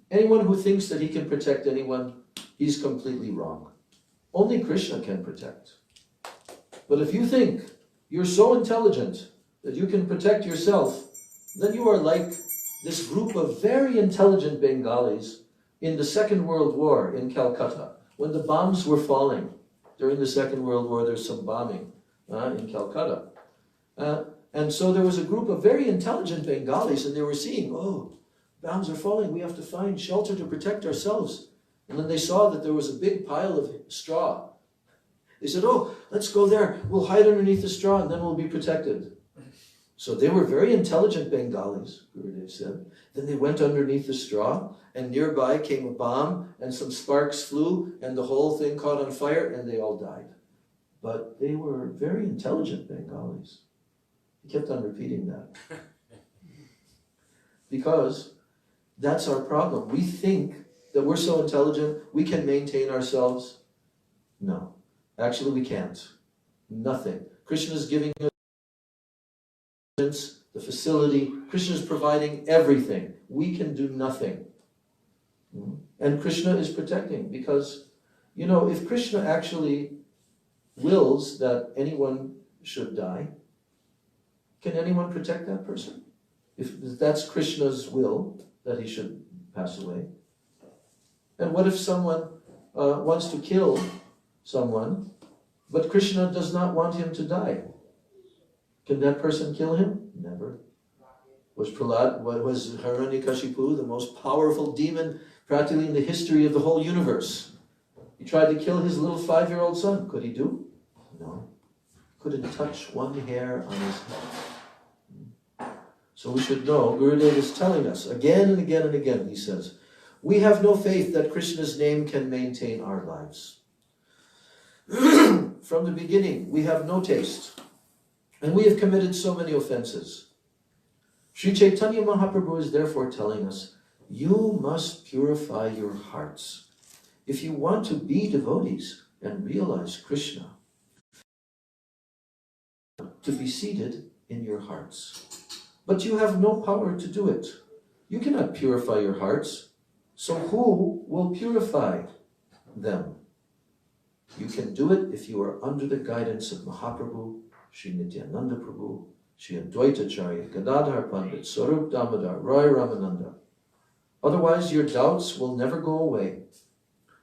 Anyone who thinks that he can protect anyone, he's completely wrong. Only Krishna can protect. But if you think you're so intelligent that you can protect yourself, then you are like this group of very intelligent Bengalis in the Second World War in Calcutta, when the bombs were falling. During the Second World War, there's some bombing in Calcutta. And so there was a group of very intelligent Bengalis, and they were seeing, oh, bombs are falling, we have to find shelter to protect ourselves. And then they saw that there was a big pile of straw. They said, oh, let's go there, we'll hide underneath the straw and then we'll be protected. So they were very intelligent Bengalis, Gurudev said. Then they went underneath the straw, and nearby came a bomb, and some sparks flew, and the whole thing caught on fire, and they all died. But they were very intelligent Bengalis. He kept on repeating that. Because that's our problem. We think that we're so intelligent, we can maintain ourselves. No, actually we can't. Nothing. Krishna is giving us the facility. Krishna is providing everything. We can do nothing. And Krishna is protecting, because, you know, if Krishna actually wills that anyone should die, can anyone protect that person? If that's Krishna's will, that he should pass away. And what if someone wants to kill someone, but Krishna does not want him to die? Can that person kill him? Never. Was Hiranyakashipu the most powerful demon practically in the history of the whole universe? He tried to kill his little 5-year-old son. Could he do? No. Couldn't touch one hair on his head. So we should know, Gurudev is telling us again and again and again, he says, we have no faith that Krishna's name can maintain our lives. From the beginning, we have no taste. And we have committed so many offenses. Sri Chaitanya Mahaprabhu is therefore telling us, you must purify your hearts. If you want to be devotees and realize Krishna, to be seated in your hearts. But you have no power to do it. You cannot purify your hearts. So who will purify them? You can do it if you are under the guidance of Mahaprabhu, Sri Nityananda Prabhu, Sri Advaitacharya, Gadadhar Pandit, Swarup Damodar, Roy Ramananda. Otherwise, your doubts will never go away.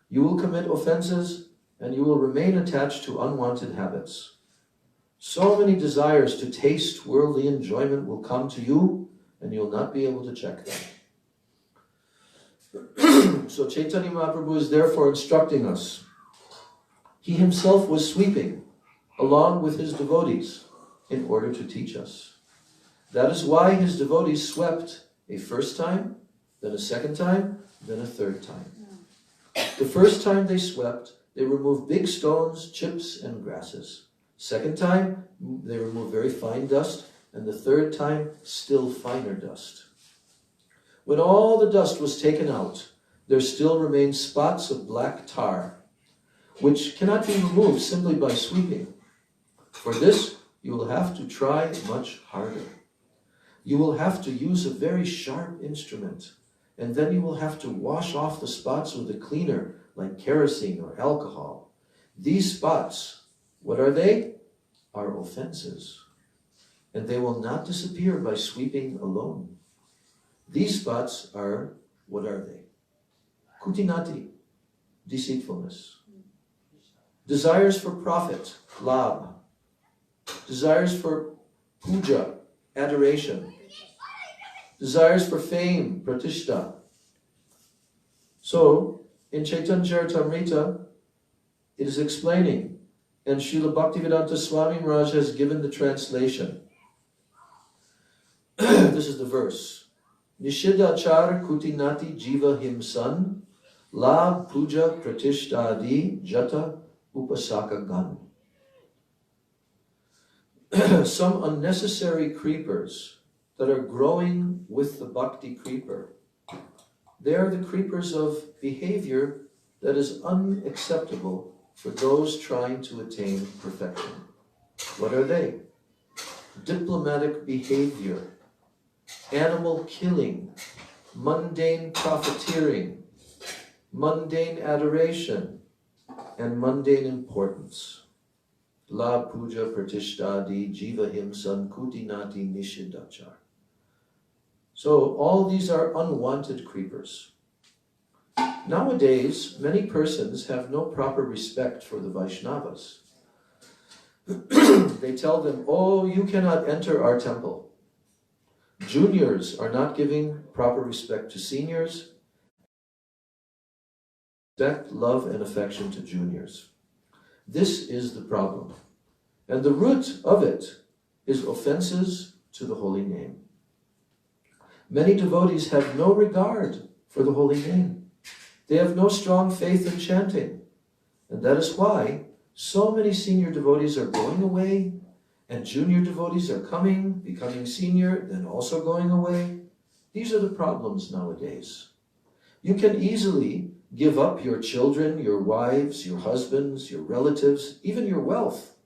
You will commit offenses, and you will remain attached to unwanted habits. So many desires to taste worldly enjoyment will come to you, and you'll not be able to check them. So Chaitanya Mahaprabhu is therefore instructing us. He himself was sweeping along with his devotees in order to teach us. That is why his devotees swept A first time, then a second time, then a third time. The first time they swept, they removed big stones, chips, and grasses. Second time, they removed very fine dust, and the third time, still finer dust. When all the dust was taken out, there still remained spots of black tar, which cannot be removed simply by sweeping. For this, you will have to try much harder. You will have to use a very sharp instrument, and then you will have to wash off the spots with a cleaner, like kerosene or alcohol. These spots, what are they? Are offenses. And they will not disappear by sweeping alone. These spots are, what are they? Kutinati, deceitfulness. Desires for profit, labh. Desires for puja, adoration. Desires for fame, pratishta. So, in Chaitanya Charitamrita, it is explaining, and Srila Bhaktivedanta Swami Maharaj has given the translation. This is the verse. Nishidachar kutinati jiva himsan, labh puja pratishta adi jata upasaka gan. Some unnecessary creepers that are growing with the bhakti creeper. They are the creepers of behavior that is unacceptable for those trying to attain perfection. What are they? Diplomatic behavior, animal killing, mundane profiteering, mundane adoration, and mundane importance. La puja pratishtadi jiva himsan kutinati nishidachar. So all these are unwanted creepers. Nowadays, many persons have no proper respect for the Vaishnavas. They tell them, oh, you cannot enter our temple. Juniors are not giving proper respect to seniors. Respect, love, and affection to juniors. This is the problem. And the root of it is offenses to the holy name. Many devotees have no regard for the holy name. They have no strong faith in chanting. And that is why so many senior devotees are going away, and junior devotees are coming, becoming senior, then also going away. These are the problems nowadays. You can easily give up your children, your wives, your husbands, your relatives, even your wealth.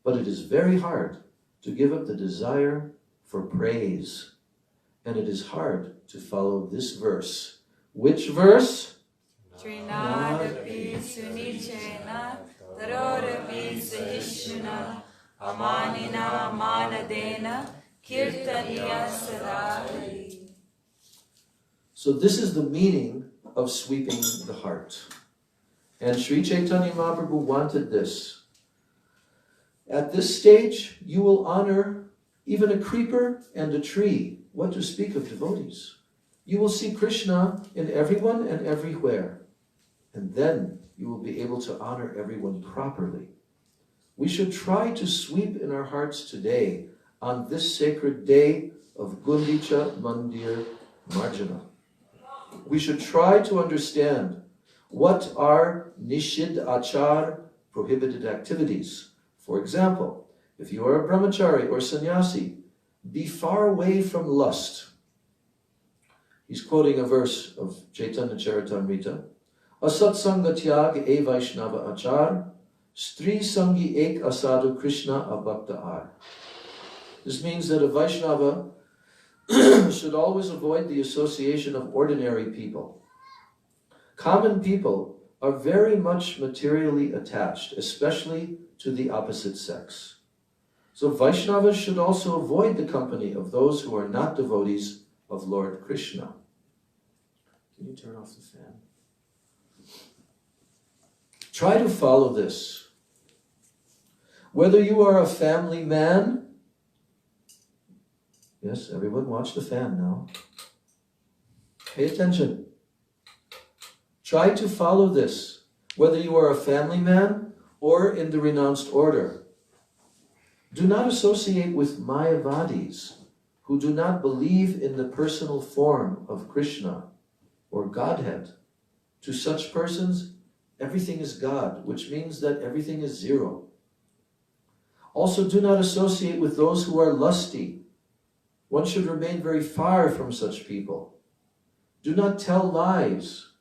But it is very hard to give up the desire for praise. And it is hard to follow this verse. Which verse? Trinadapi sunichena tarorapi sahishuna amanina manadena kirtaniya sadari. So this is the meaning of sweeping the heart. And Sri Chaitanya Mahaprabhu wanted this. At this stage, you will honor even a creeper and a tree. What to speak of devotees? You will see Krishna in everyone and everywhere. And then you will be able to honor everyone properly. We should try to sweep in our hearts today on this sacred day of Gundicha Mandir Marjana. We should try to understand what are Nishid Achar, prohibited activities. For example, if you are a brahmachari or sannyasi, be far away from lust. He's quoting a verse of Chaitanya Charitamrita. Asatsanga tyag e Vaishnava achar, stri sangi ek asadu Krishna abhakta ar. This means that a Vaishnava should always avoid the association of ordinary people. Common people are very much materially attached, especially to the opposite sex. So Vaishnavas should also avoid the company of those who are not devotees of Lord Krishna. Can you turn off the fan? Try to follow this. Whether you are a family man, yes, everyone watch the fan now. Pay attention. Try to follow this, whether you are a family man or in the renounced order. Do not associate with Mayavadis, who do not believe in the personal form of Krishna or Godhead. To such persons, everything is God, which means that everything is zero. Also, do not associate with those who are lusty. One should remain very far from such people. Do not tell lies.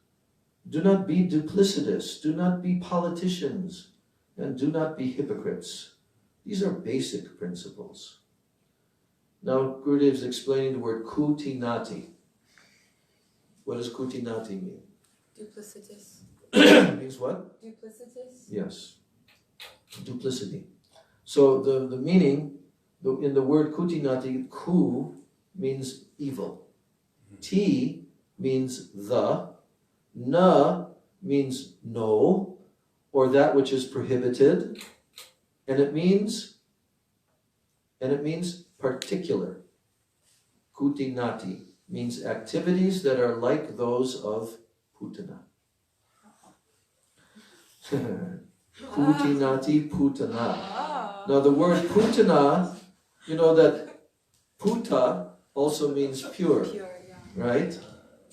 Do not be duplicitous. Do not be politicians. And do not be hypocrites. These are basic principles. Now, Gurudev is explaining the word kutinati. What does kutinati mean? Duplicitous. Means what? Duplicitous? Yes. Duplicity. So the meaning, in the word kutinati, ku means evil. Ti means the. Na means no, or that which is prohibited. And it means particular. Kutinati means activities that are like those of Putana. Kutinati Putana. Now the word Putana, you know that Puta also means pure, Pure, yeah. right?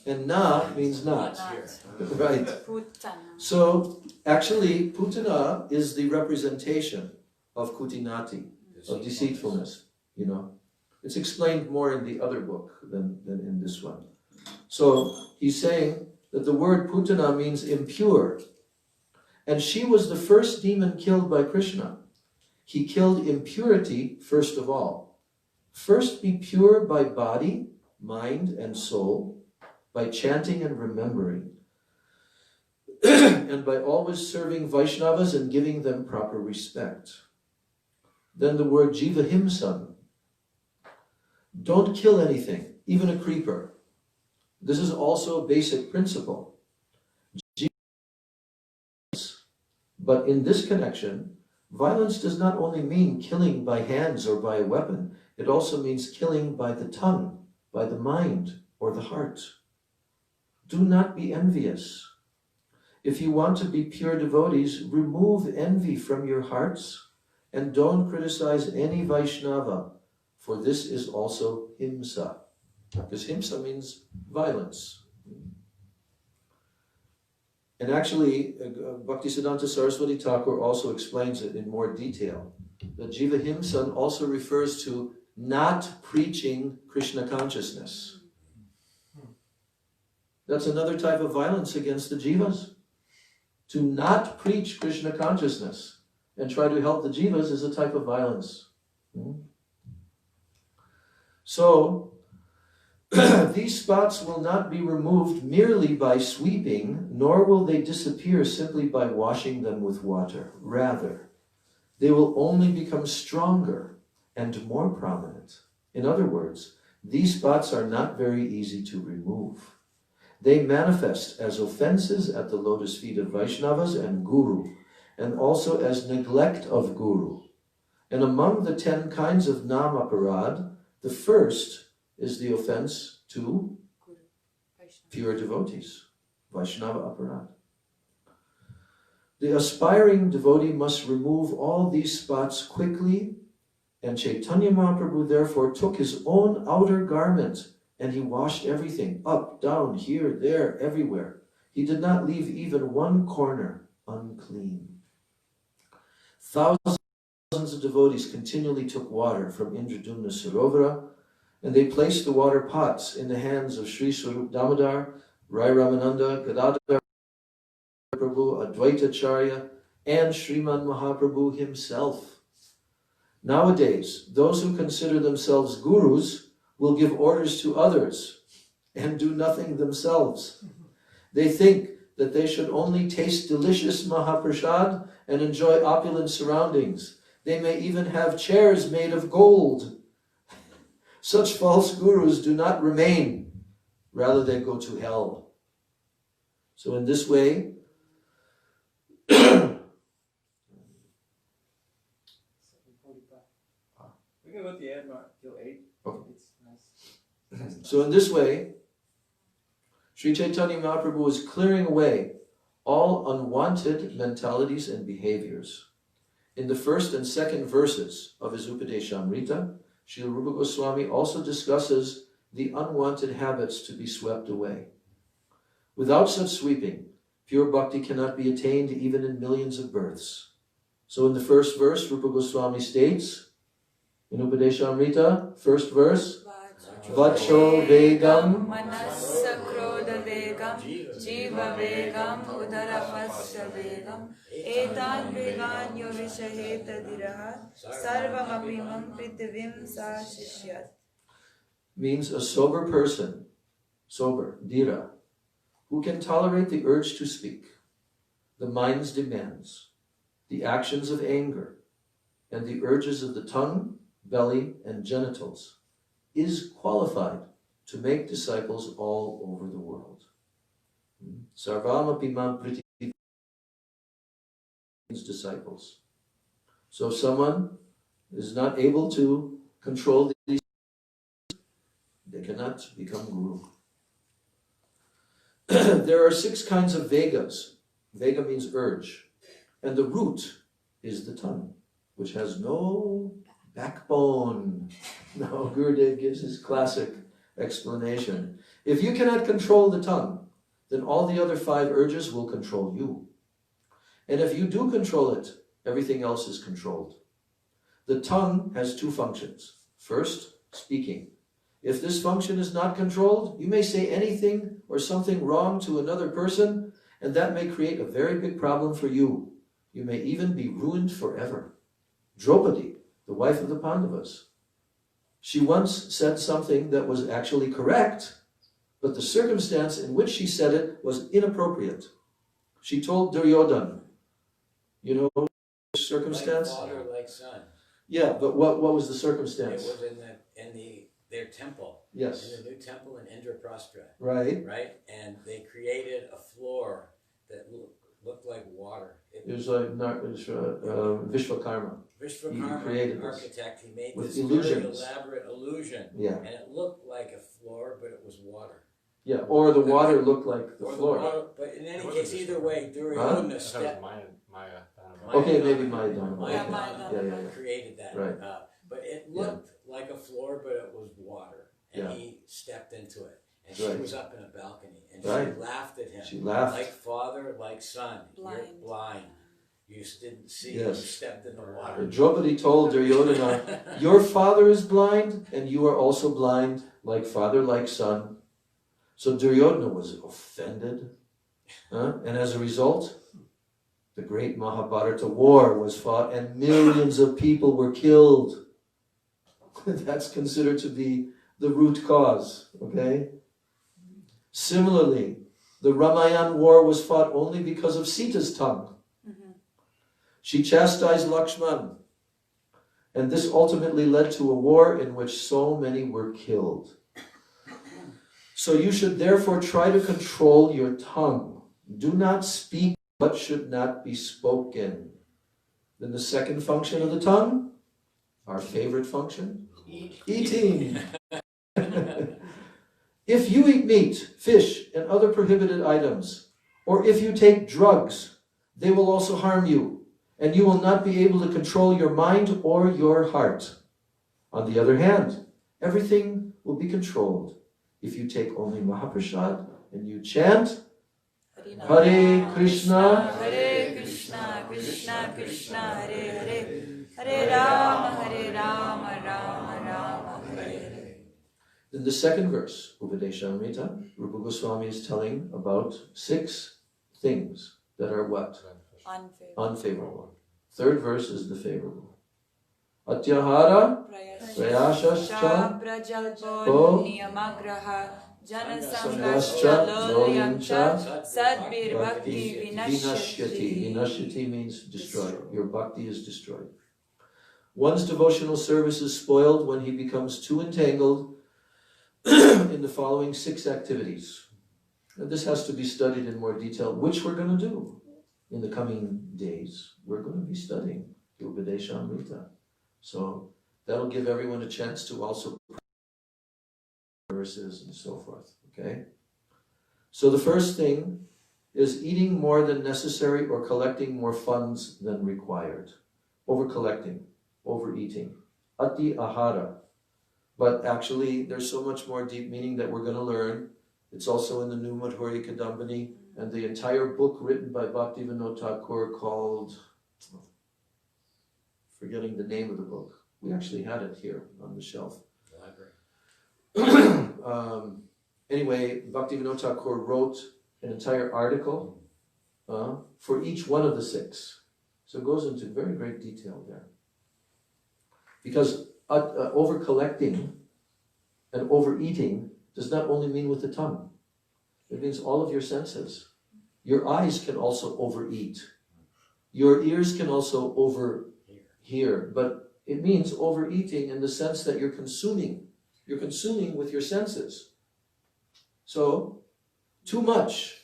And na means not, Not. right? Putana. So actually Putana is the representation of Kutinati, of deceitfulness, you know. It's explained more in the other book than in this one. So he's saying that the word Putana means impure. And she was the first demon killed by Krishna. He killed impurity first of all. First be pure by body, mind, and soul, by chanting and remembering, and by always serving Vaishnavas and giving them proper respect. Then the word Jiva Himsan. Don't kill anything, even a creeper. This is also a basic principle. But in this connection, violence does not only mean killing by hands or by a weapon, it also means killing by the tongue, by the mind, or the heart. Do not be envious. If you want to be pure devotees, remove envy from your hearts and don't criticize any Vaishnava, for this is also himsa. Because himsa means violence. And actually, Bhaktisiddhanta Saraswati Thakur also explains it in more detail. That Jiva Himsan also refers to not preaching Krishna consciousness. That's another type of violence against the jivas. To not preach Krishna consciousness and try to help the jivas is a type of violence. So, these spots will not be removed merely by sweeping, nor will they disappear simply by washing them with water. Rather, they will only become stronger and more prominent. In other words, these spots are not very easy to remove. They manifest as offenses at the lotus feet of Vaishnavas and Guru, and also as neglect of Guru. And among the 10 kinds of Namaparad, the first is the offense to pure devotees, Vaishnava aparad. The aspiring devotee must remove all these spots quickly, and Chaitanya Mahaprabhu therefore took his own outer garment and he washed everything, up, down, here, there, everywhere. He did not leave even one corner unclean. Thousands of devotees continually took water from Indradumna Sarovara, and they placed the water pots in the hands of Sri Swarup Damodar, Rai Ramananda, Gadadhar Prabhu, Advaita Charya, and Srimad Mahaprabhu himself. Nowadays, those who consider themselves gurus will give orders to others and do nothing themselves. They think that they should only taste delicious Mahaprasad and enjoy opulent surroundings. They may even have chairs made of gold. Such false gurus do not remain, rather they go to hell. So in this way, We can let the ad mark till 8. Okay. It's nice. So in this way, Sri Chaitanya Mahaprabhu is clearing away all unwanted mentalities and behaviors. In the first and second verses of his Upadeshamrita, Srila Rupa Goswami also discusses the unwanted habits to be swept away. Without such sweeping, pure bhakti cannot be attained even in millions of births. So in the first verse, Rupa Goswami states, in Upadeshamrita, first verse, Vacho Vegam Manassa Krodha Vegam Jiva Vegam Udarapasya Vegam Etan Vegan Yovishaheta Diraha Sarvamapimam Prithivim Sa Shishyat. Means a sober person, sober, dhira, who can tolerate the urge to speak, the mind's demands, the actions of anger, and the urges of the tongue, belly, and genitals, is qualified to make disciples all over the world. Sarvamapimam priti means disciples. So if someone is not able to control these, they cannot become guru. There are 6 kinds of vegas. Vega means urge. And the root is the tongue, which has no backbone. Now, Gurudev gives his classic explanation. If you cannot control the tongue, then all the other 5 urges will control you. And if you do control it, everything else is controlled. The tongue has 2 functions. First, speaking. If this function is not controlled, you may say anything or something wrong to another person, and that may create a very big problem for you. You may even be ruined forever. Draupadi, the wife of the Pandavas, she once said something that was actually correct, but the circumstance in which she said it was inappropriate. She told Duryodhana, you know the circumstance? Like father, like son. Yeah, but what was the circumstance? It was in their temple. Yes. In the new temple in Indraprastha. Right. Right? And they created a floor that looked like water. It was like Vishwakarma. Vishwakarma, created the architect, he made with this illusions. very elaborate illusion. Yeah. And it looked like a floor, but it was water. Yeah, or the water looked like the Or floor. water, but in any case, either way, Duryodhana stepped. Okay, maybe Maya Maya Yeah. created that. Right. But it looked like a floor, but it was water. And he stepped into it. And she was up in a balcony. And she laughed at him. She laughed. Like father, like son. Blind. You're blind. You didn't see. Yes. You stepped in the water. Draupadi told Duryodhana, your father is blind, and you are also blind, like father, like son. So Duryodhana was offended. And as a result, the great Mahabharata war was fought, and millions of people were killed. That's considered to be the root cause, okay? Similarly, the Ramayana war was fought only because of Sita's tongue. She chastised Lakshman, and this ultimately led to a war in which so many were killed. So you should therefore try to control your tongue. Do not speak what should not be spoken. Then the second function of the tongue, our favorite function, eating. If you eat meat, fish, and other prohibited items, or if you take drugs, they will also harm you, and you will not be able to control your mind or your heart. On the other hand, everything will be controlled if you take only Mahaprasad and you chant Hare Krishna, Krishna, Krishna, Hare Hare, Hare Rama, Rama, Rama, Hare Hare. In the second verse, Upadeshamrita, Rupa Goswami is telling about 6 things that are what? Unfavorable. Third verse is the favorable. Atyahara, Prayashascha, Prajalpo, Niyamagraha, Janasangascha, Lolyamcha, Sadbir Bhakti Vinashyati. Vinashyati means destroyed. Your bhakti is destroyed. One's devotional service is spoiled when he becomes too entangled in the following 6 activities. And this has to be studied in more detail, which we're going to do in the coming days. We're going to be studying the Upadeshamrita. So that'll give everyone a chance to also verses and so forth. Okay? So the first thing is eating more than necessary or collecting more funds than required. Over-collecting, overeating. Ati ahara. But actually, there's so much more deep meaning that we're going to learn. It's also in the new Madhurya Kadambini, and the entire book written by Bhaktivinoda Thakur called, forgetting the name of the book. We actually had it here on the shelf. The library. Anyway, Bhaktivinoda Thakur wrote an entire article for each one of the 6. So it goes into very great detail there. Because over-collecting and overeating does not only mean with the tongue. It means all of your senses. Your eyes can also overeat. Your ears can also overhear. But it means overeating in the sense that you're consuming. You're consuming with your senses. So, too much,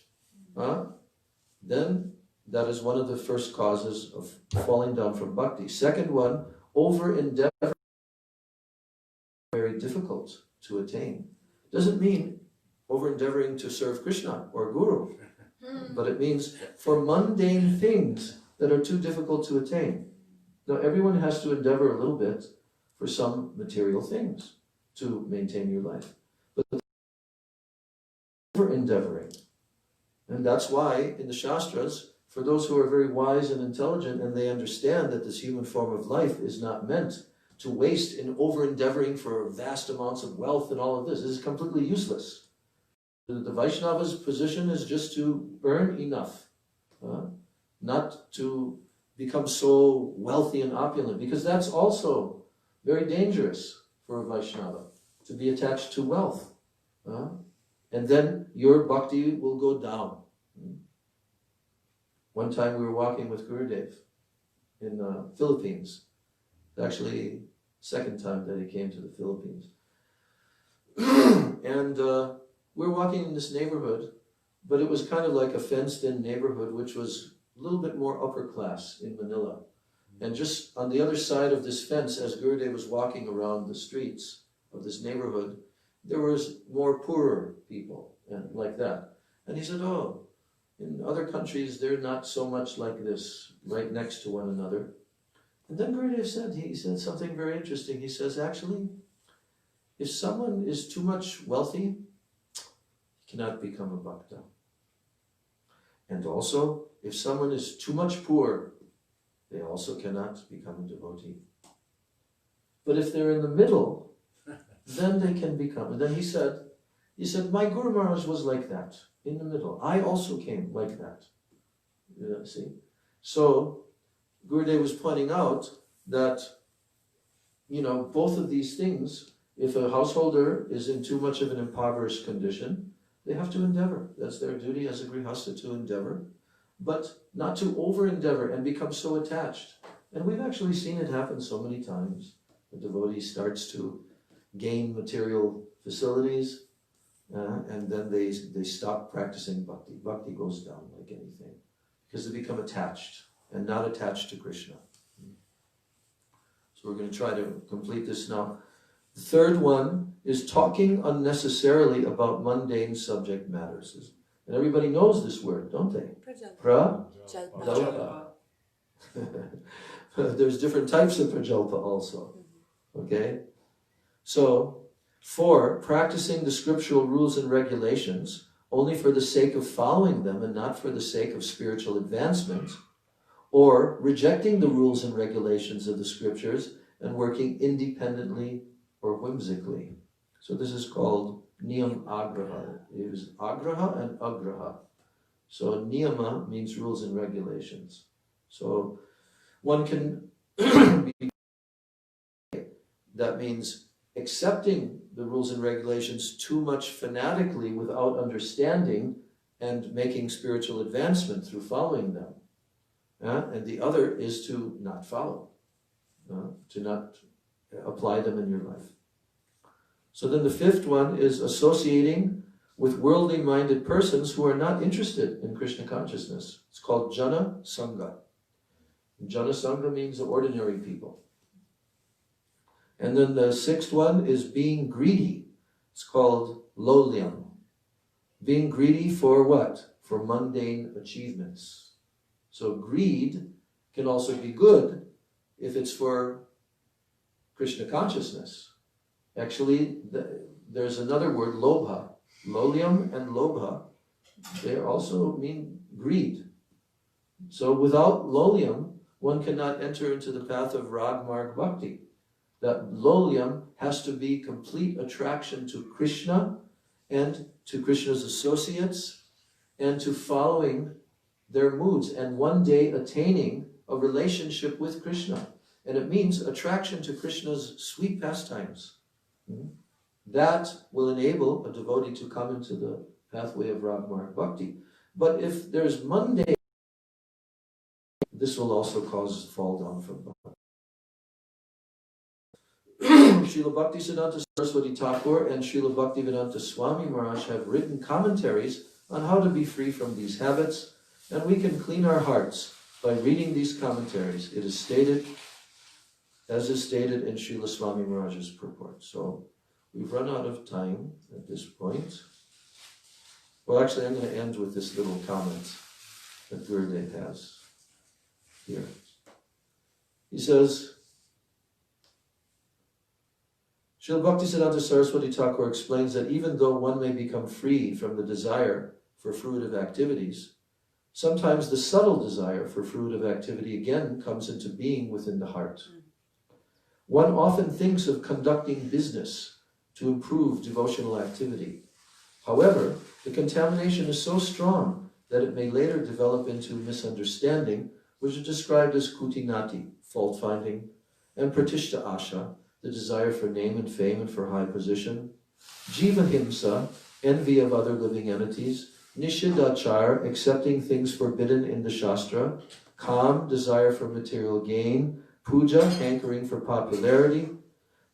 then that is one of the first causes of falling down from bhakti. Second one, over-endeavor, very difficult to attain. Doesn't mean over-endeavoring to serve Krishna or Guru, but it means for mundane things that are too difficult to attain. Now, everyone has to endeavor a little bit for some material things to maintain your life. But over-endeavoring. And that's why in the Shastras, for those who are very wise and intelligent and they understand that this human form of life is not meant to waste in over-endeavoring for vast amounts of wealth and all of this. This is completely useless. The Vaishnava's position is just to earn enough, not to become so wealthy and opulent, because that's also very dangerous for a Vaishnava, to be attached to wealth. And then your bhakti will go down. One time we were walking with Gurudev in the Philippines. Actually, second time that he came to the Philippines. And we were walking in this neighborhood, but it was kind of like a fenced-in neighborhood, which was a little bit more upper class in Manila. And just on the other side of this fence, as Gurudev was walking around the streets of this neighborhood, there was more poorer people, and like that. And he said, oh, in other countries, they're not so much like this, right next to one another. And then Gurudev said, he said something very interesting. He says, actually, if someone is too much wealthy, he cannot become a bhakta. And also, if someone is too much poor, they also cannot become a devotee. But if they're in the middle, then they can become. And then he said, my Guru Maharaj was like that, in the middle. I also came like that. See? So, Gurudev was pointing out that, both of these things, if a householder is in too much of an impoverished condition, they have to endeavor. That's their duty as a grihastha, to endeavor, but not to over-endeavor and become so attached. And we've actually seen it happen so many times. The devotee starts to gain material facilities, and then they stop practicing bhakti. Bhakti goes down like anything, because they become attached, and not attached to Krishna. So we're going to try to complete this now. The third one is talking unnecessarily about mundane subject matters. And everybody knows this word, don't they? Prajalpa. There's different types of prajalpa also. Okay? So, 4, practicing the scriptural rules and regulations only for the sake of following them and not for the sake of spiritual advancement, or rejecting the rules and regulations of the scriptures and working independently or whimsically. So this is called niyam agraha. It is agraha and agraha. So niyama means rules and regulations. So one can be, that means accepting the rules and regulations too much fanatically without understanding and making spiritual advancement through following them. And the other is to not follow, to not apply them in your life. So then the 5th one is associating with worldly-minded persons who are not interested in Krishna consciousness. It's called Jana Sangha. Jana Sangha means the ordinary people. And then the 6th one is being greedy. It's called Lolyam. Being greedy for what? For mundane achievements. So greed can also be good if it's for Krishna consciousness. Actually, there's another word, lobha. Lolium and lobha, they also mean greed. So without lolium, one cannot enter into the path of rag marg bhakti. That lolium has to be complete attraction to Krishna and to Krishna's associates and to following their moods and one day attaining a relationship with Krishna. And it means attraction to Krishna's sweet pastimes. That will enable a devotee to come into the pathway of rag marg bhakti. But if there's mundane, this will also cause fall down from bhakti. Srila Bhaktisiddhanta Saraswati Thakur and Srila Bhaktivedanta Swami Maharaj have written commentaries on how to be free from these habits, and we can clean our hearts by reading these commentaries. It is stated, as is stated in Srila Swami Maharaj's purport. So we've run out of time at this point. Well, actually, I'm going to end with this little comment that Gurudev has here. He says, Srila Bhaktisiddhanta Saraswati Thakur explains that even though one may become free from the desire for fruitive activities, sometimes the subtle desire for fruitive activity again comes into being within the heart. One often thinks of conducting business to improve devotional activity. However, the contamination is so strong that it may later develop into misunderstanding, which is described as kutinati, fault-finding, and pratishta asha, the desire for name and fame and for high position, jivahimsa, envy of other living entities, nishidachar, accepting things forbidden in the Shastra, kam, desire for material gain, puja, hankering for popularity.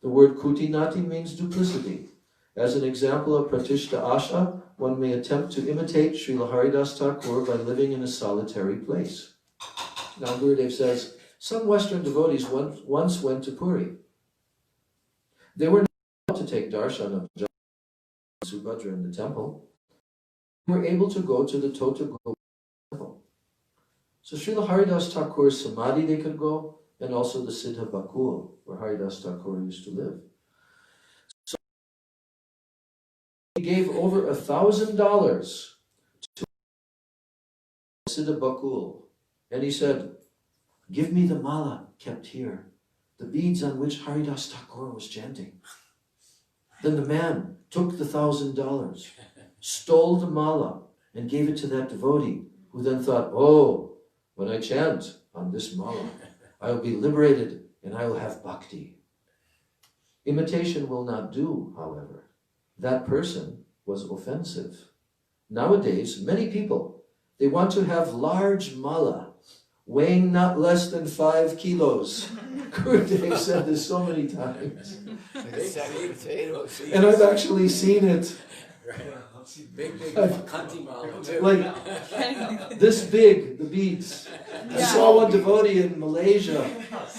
The word kutinati means duplicity. As an example of pratishta asha, one may attempt to imitate Srila Haridas Thakur by living in a solitary place. Now Gurudev says, some Western devotees once went to Puri. They were not able to take darshan of Subhadra in the temple. They were able to go to the Tota Gopal temple. So Srila Haridas Thakur's Samadhi they could go, and also the Siddha Bakul, where Haridas Thakur used to live. So he gave over $1,000 to Siddha Bakul, and he said, give me the mala kept here, the beads on which Haridas Thakur was chanting. Then the man took the $1,000, stole the mala, and gave it to that devotee, who then thought, oh, when I chant on this mala, I will be liberated and I will have bhakti. Imitation will not do, however. That person was offensive. Nowadays, many people, they want to have large mala, weighing not less than 5 kilos. Gurudev said this so many times. And I've actually seen it. Big kanti mala too. Like this big, the beads. I saw one devotee in Malaysia.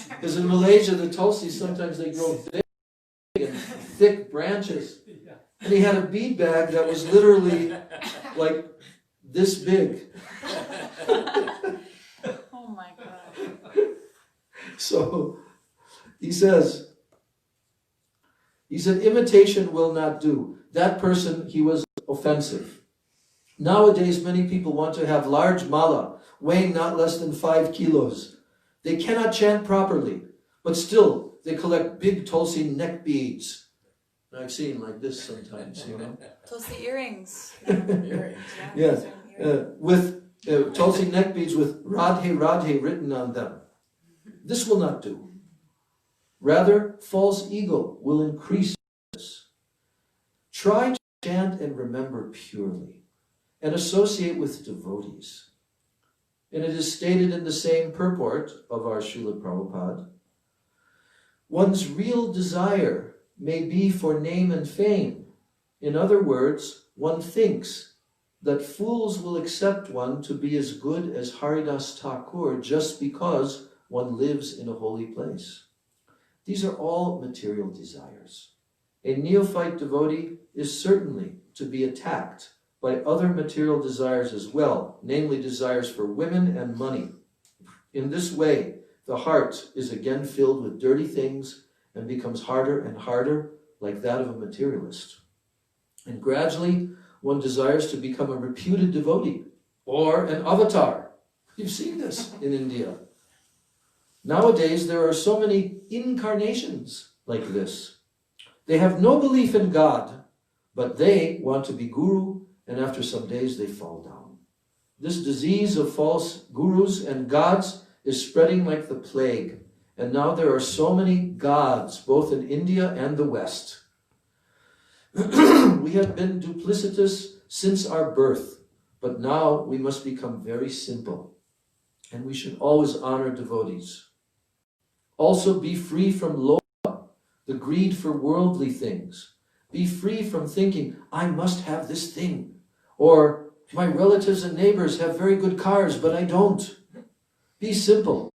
Because in Malaysia, the tulsi, sometimes they grow big and thick branches. And he had a bead bag that was literally like this big. Oh my God. So he said, imitation will not do. That person, he was offensive. Nowadays, many people want to have large mala, weighing not less than 5 kilos. They cannot chant properly, but still, they collect big tulsi neck beads. I've seen like this sometimes, you know. Tulsi earrings. Yeah. With tulsi neck beads with Radhe Radhe written on them. This will not do. Rather, false ego will increase this. Try to chant and remember purely and associate with devotees. And it is stated in the same purport of our Srila Prabhupada, one's real desire may be for name and fame. In other words, one thinks that fools will accept one to be as good as Haridas Thakur just because one lives in a holy place. These are all material desires. A neophyte devotee is certainly to be attacked by other material desires as well, namely desires for women and money. In this way, the heart is again filled with dirty things and becomes harder and harder, like that of a materialist. And gradually, one desires to become a reputed devotee or an avatar. You've seen this in India. Nowadays, there are so many incarnations like this. They have no belief in God, but they want to be guru, and after some days they fall down. This disease of false gurus and gods is spreading like the plague. And now there are so many gods, both in India and the West. We have been duplicitous since our birth, but now we must become very simple. And we should always honor devotees. Also be free from lobha, the greed for worldly things. Be free from thinking, I must have this thing. Or, my relatives and neighbors have very good cars, but I don't. Be simple.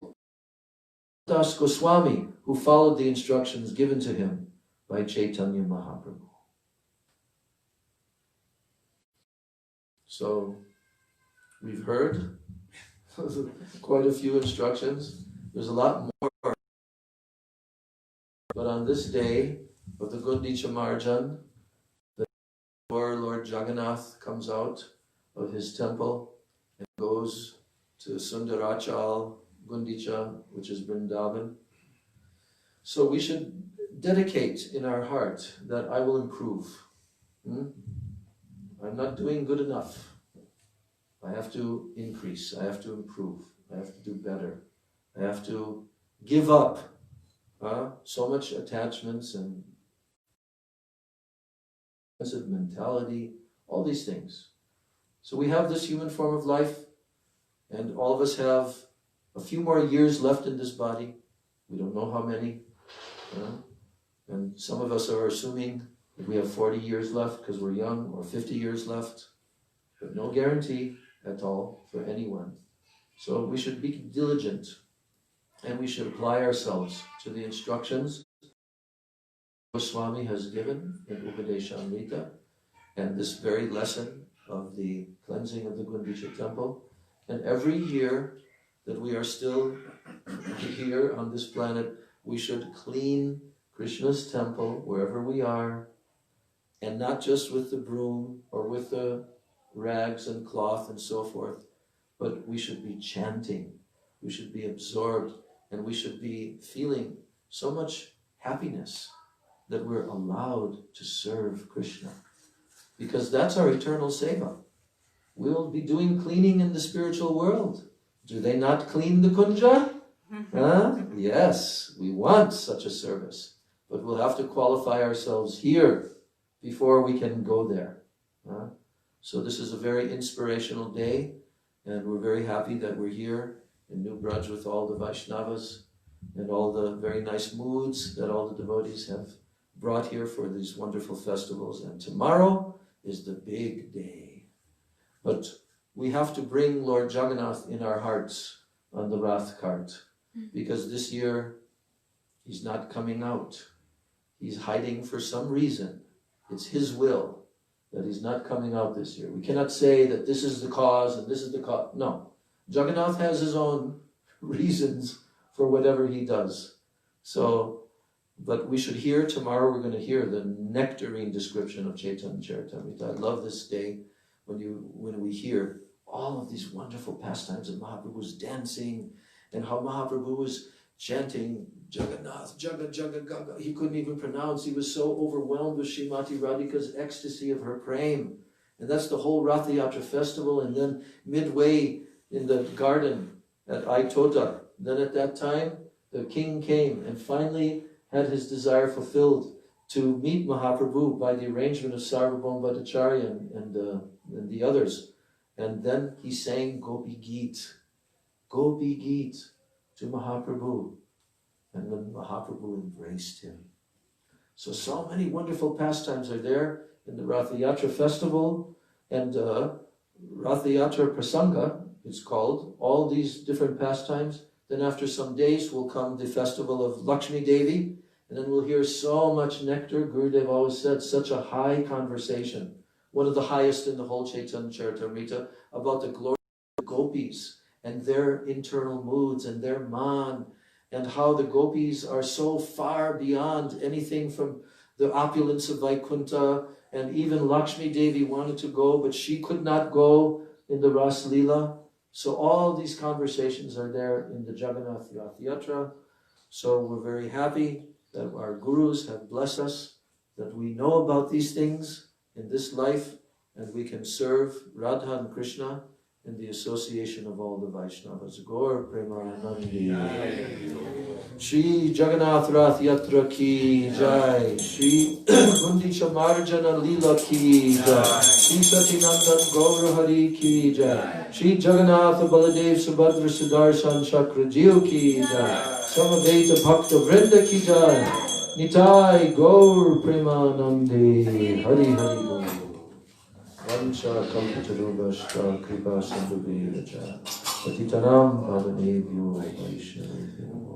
Das Goswami, who followed the instructions given to him by Chaitanya Mahaprabhu. So, we've heard quite a few instructions. There's a lot more. But on this day of the Gundicha Marjan, before Lord Jagannath comes out of his temple and goes to Sundarachal Gundicha, which is Vrindavan. So we should dedicate in our heart that I will improve. I'm not doing good enough. I have to increase. I have to improve. I have to do better. I have to give up so much attachments and mentality, all these things. So we have this human form of life, and all of us have a few more years left in this body. We don't know how many. And some of us are assuming that we have 40 years left because we're young, or 50 years left. But no guarantee at all for anyone. So we should be diligent, and we should apply ourselves to the instructions Goswami has given in Upadeshamrita, and this very lesson of the cleansing of the Gundicha temple. And every year that we are still here on this planet, we should clean Krishna's temple wherever we are, and not just with the broom or with the rags and cloth and so forth, but we should be chanting, we should be absorbed, and we should be feeling so much happiness that we're allowed to serve Krishna. Because that's our eternal seva. We'll be doing cleaning in the spiritual world. Do they not clean the kunja? Yes, we want such a service. But we'll have to qualify ourselves here before we can go there. So this is a very inspirational day, and we're very happy that we're here in New Braj with all the Vaishnavas and all the very nice moods that all the devotees have brought here for these wonderful festivals. And tomorrow is the big day. But we have to bring Lord Jagannath in our hearts on the Rath cart, because this year he's not coming out. He's hiding for some reason. It's his will that he's not coming out this year. We cannot say that this is the cause and this is the cause. No. Jagannath has his own reasons for whatever he does. So, but we should hear tomorrow, we're going to hear the nectarine description of Chaitanya Charitamrita. I love this day when we hear all of these wonderful pastimes of Mahaprabhu's dancing, and how Mahaprabhu was chanting Jagannath, Jaga, Jaga, Gaga. He couldn't even pronounce. He was so overwhelmed with Srimati Radhika's ecstasy of her praying. And that's the whole Ratha Yatra festival. And then midway in the garden at Aitota, then at that time, the king came and finally had his desire fulfilled to meet Mahaprabhu by the arrangement of Sarvabhauma Bhattacharya and the others. And then he sang Gopi Geet to Mahaprabhu. And then Mahaprabhu embraced him. So many wonderful pastimes are there in the Ratha Yatra festival. And Ratha Yatra Prasanga, it's called, all these different pastimes. Then after some days will come the festival of Lakshmi Devi. And then we'll hear so much nectar. Gurudev always said, such a high conversation, one of the highest in the whole Chaitanya Charitamrita, about the glory of the gopis and their internal moods and their man, and how the gopis are so far beyond anything from the opulence of Vaikuntha, and even Lakshmi Devi wanted to go, but she could not go in the Ras Leela. So all these conversations are there in the Jagannath Rath Yatra. So we're very happy that our gurus have blessed us, that we know about these things in this life, and we can serve Radha and Krishna in the association of all the Vaishnavas. Gaur Premanandi. Shri Jagannath Rath Yatra ki jai. Shri Gundicha Marjana Leela ki jai. Shri Satinandan Gaur Hari ki jai. Shri Jagannath Baladev Subhadra Sudarshan Chakra Jio ki jai. Samaveta Bhakta Vrinda ki jai. Nitai Gaur Premanandi. Hari Hari Gaur. Vancha Kalpatarubhashta Kripa Sandhubhiracha Patitanam Pavanebhyo Vaishnavebhyo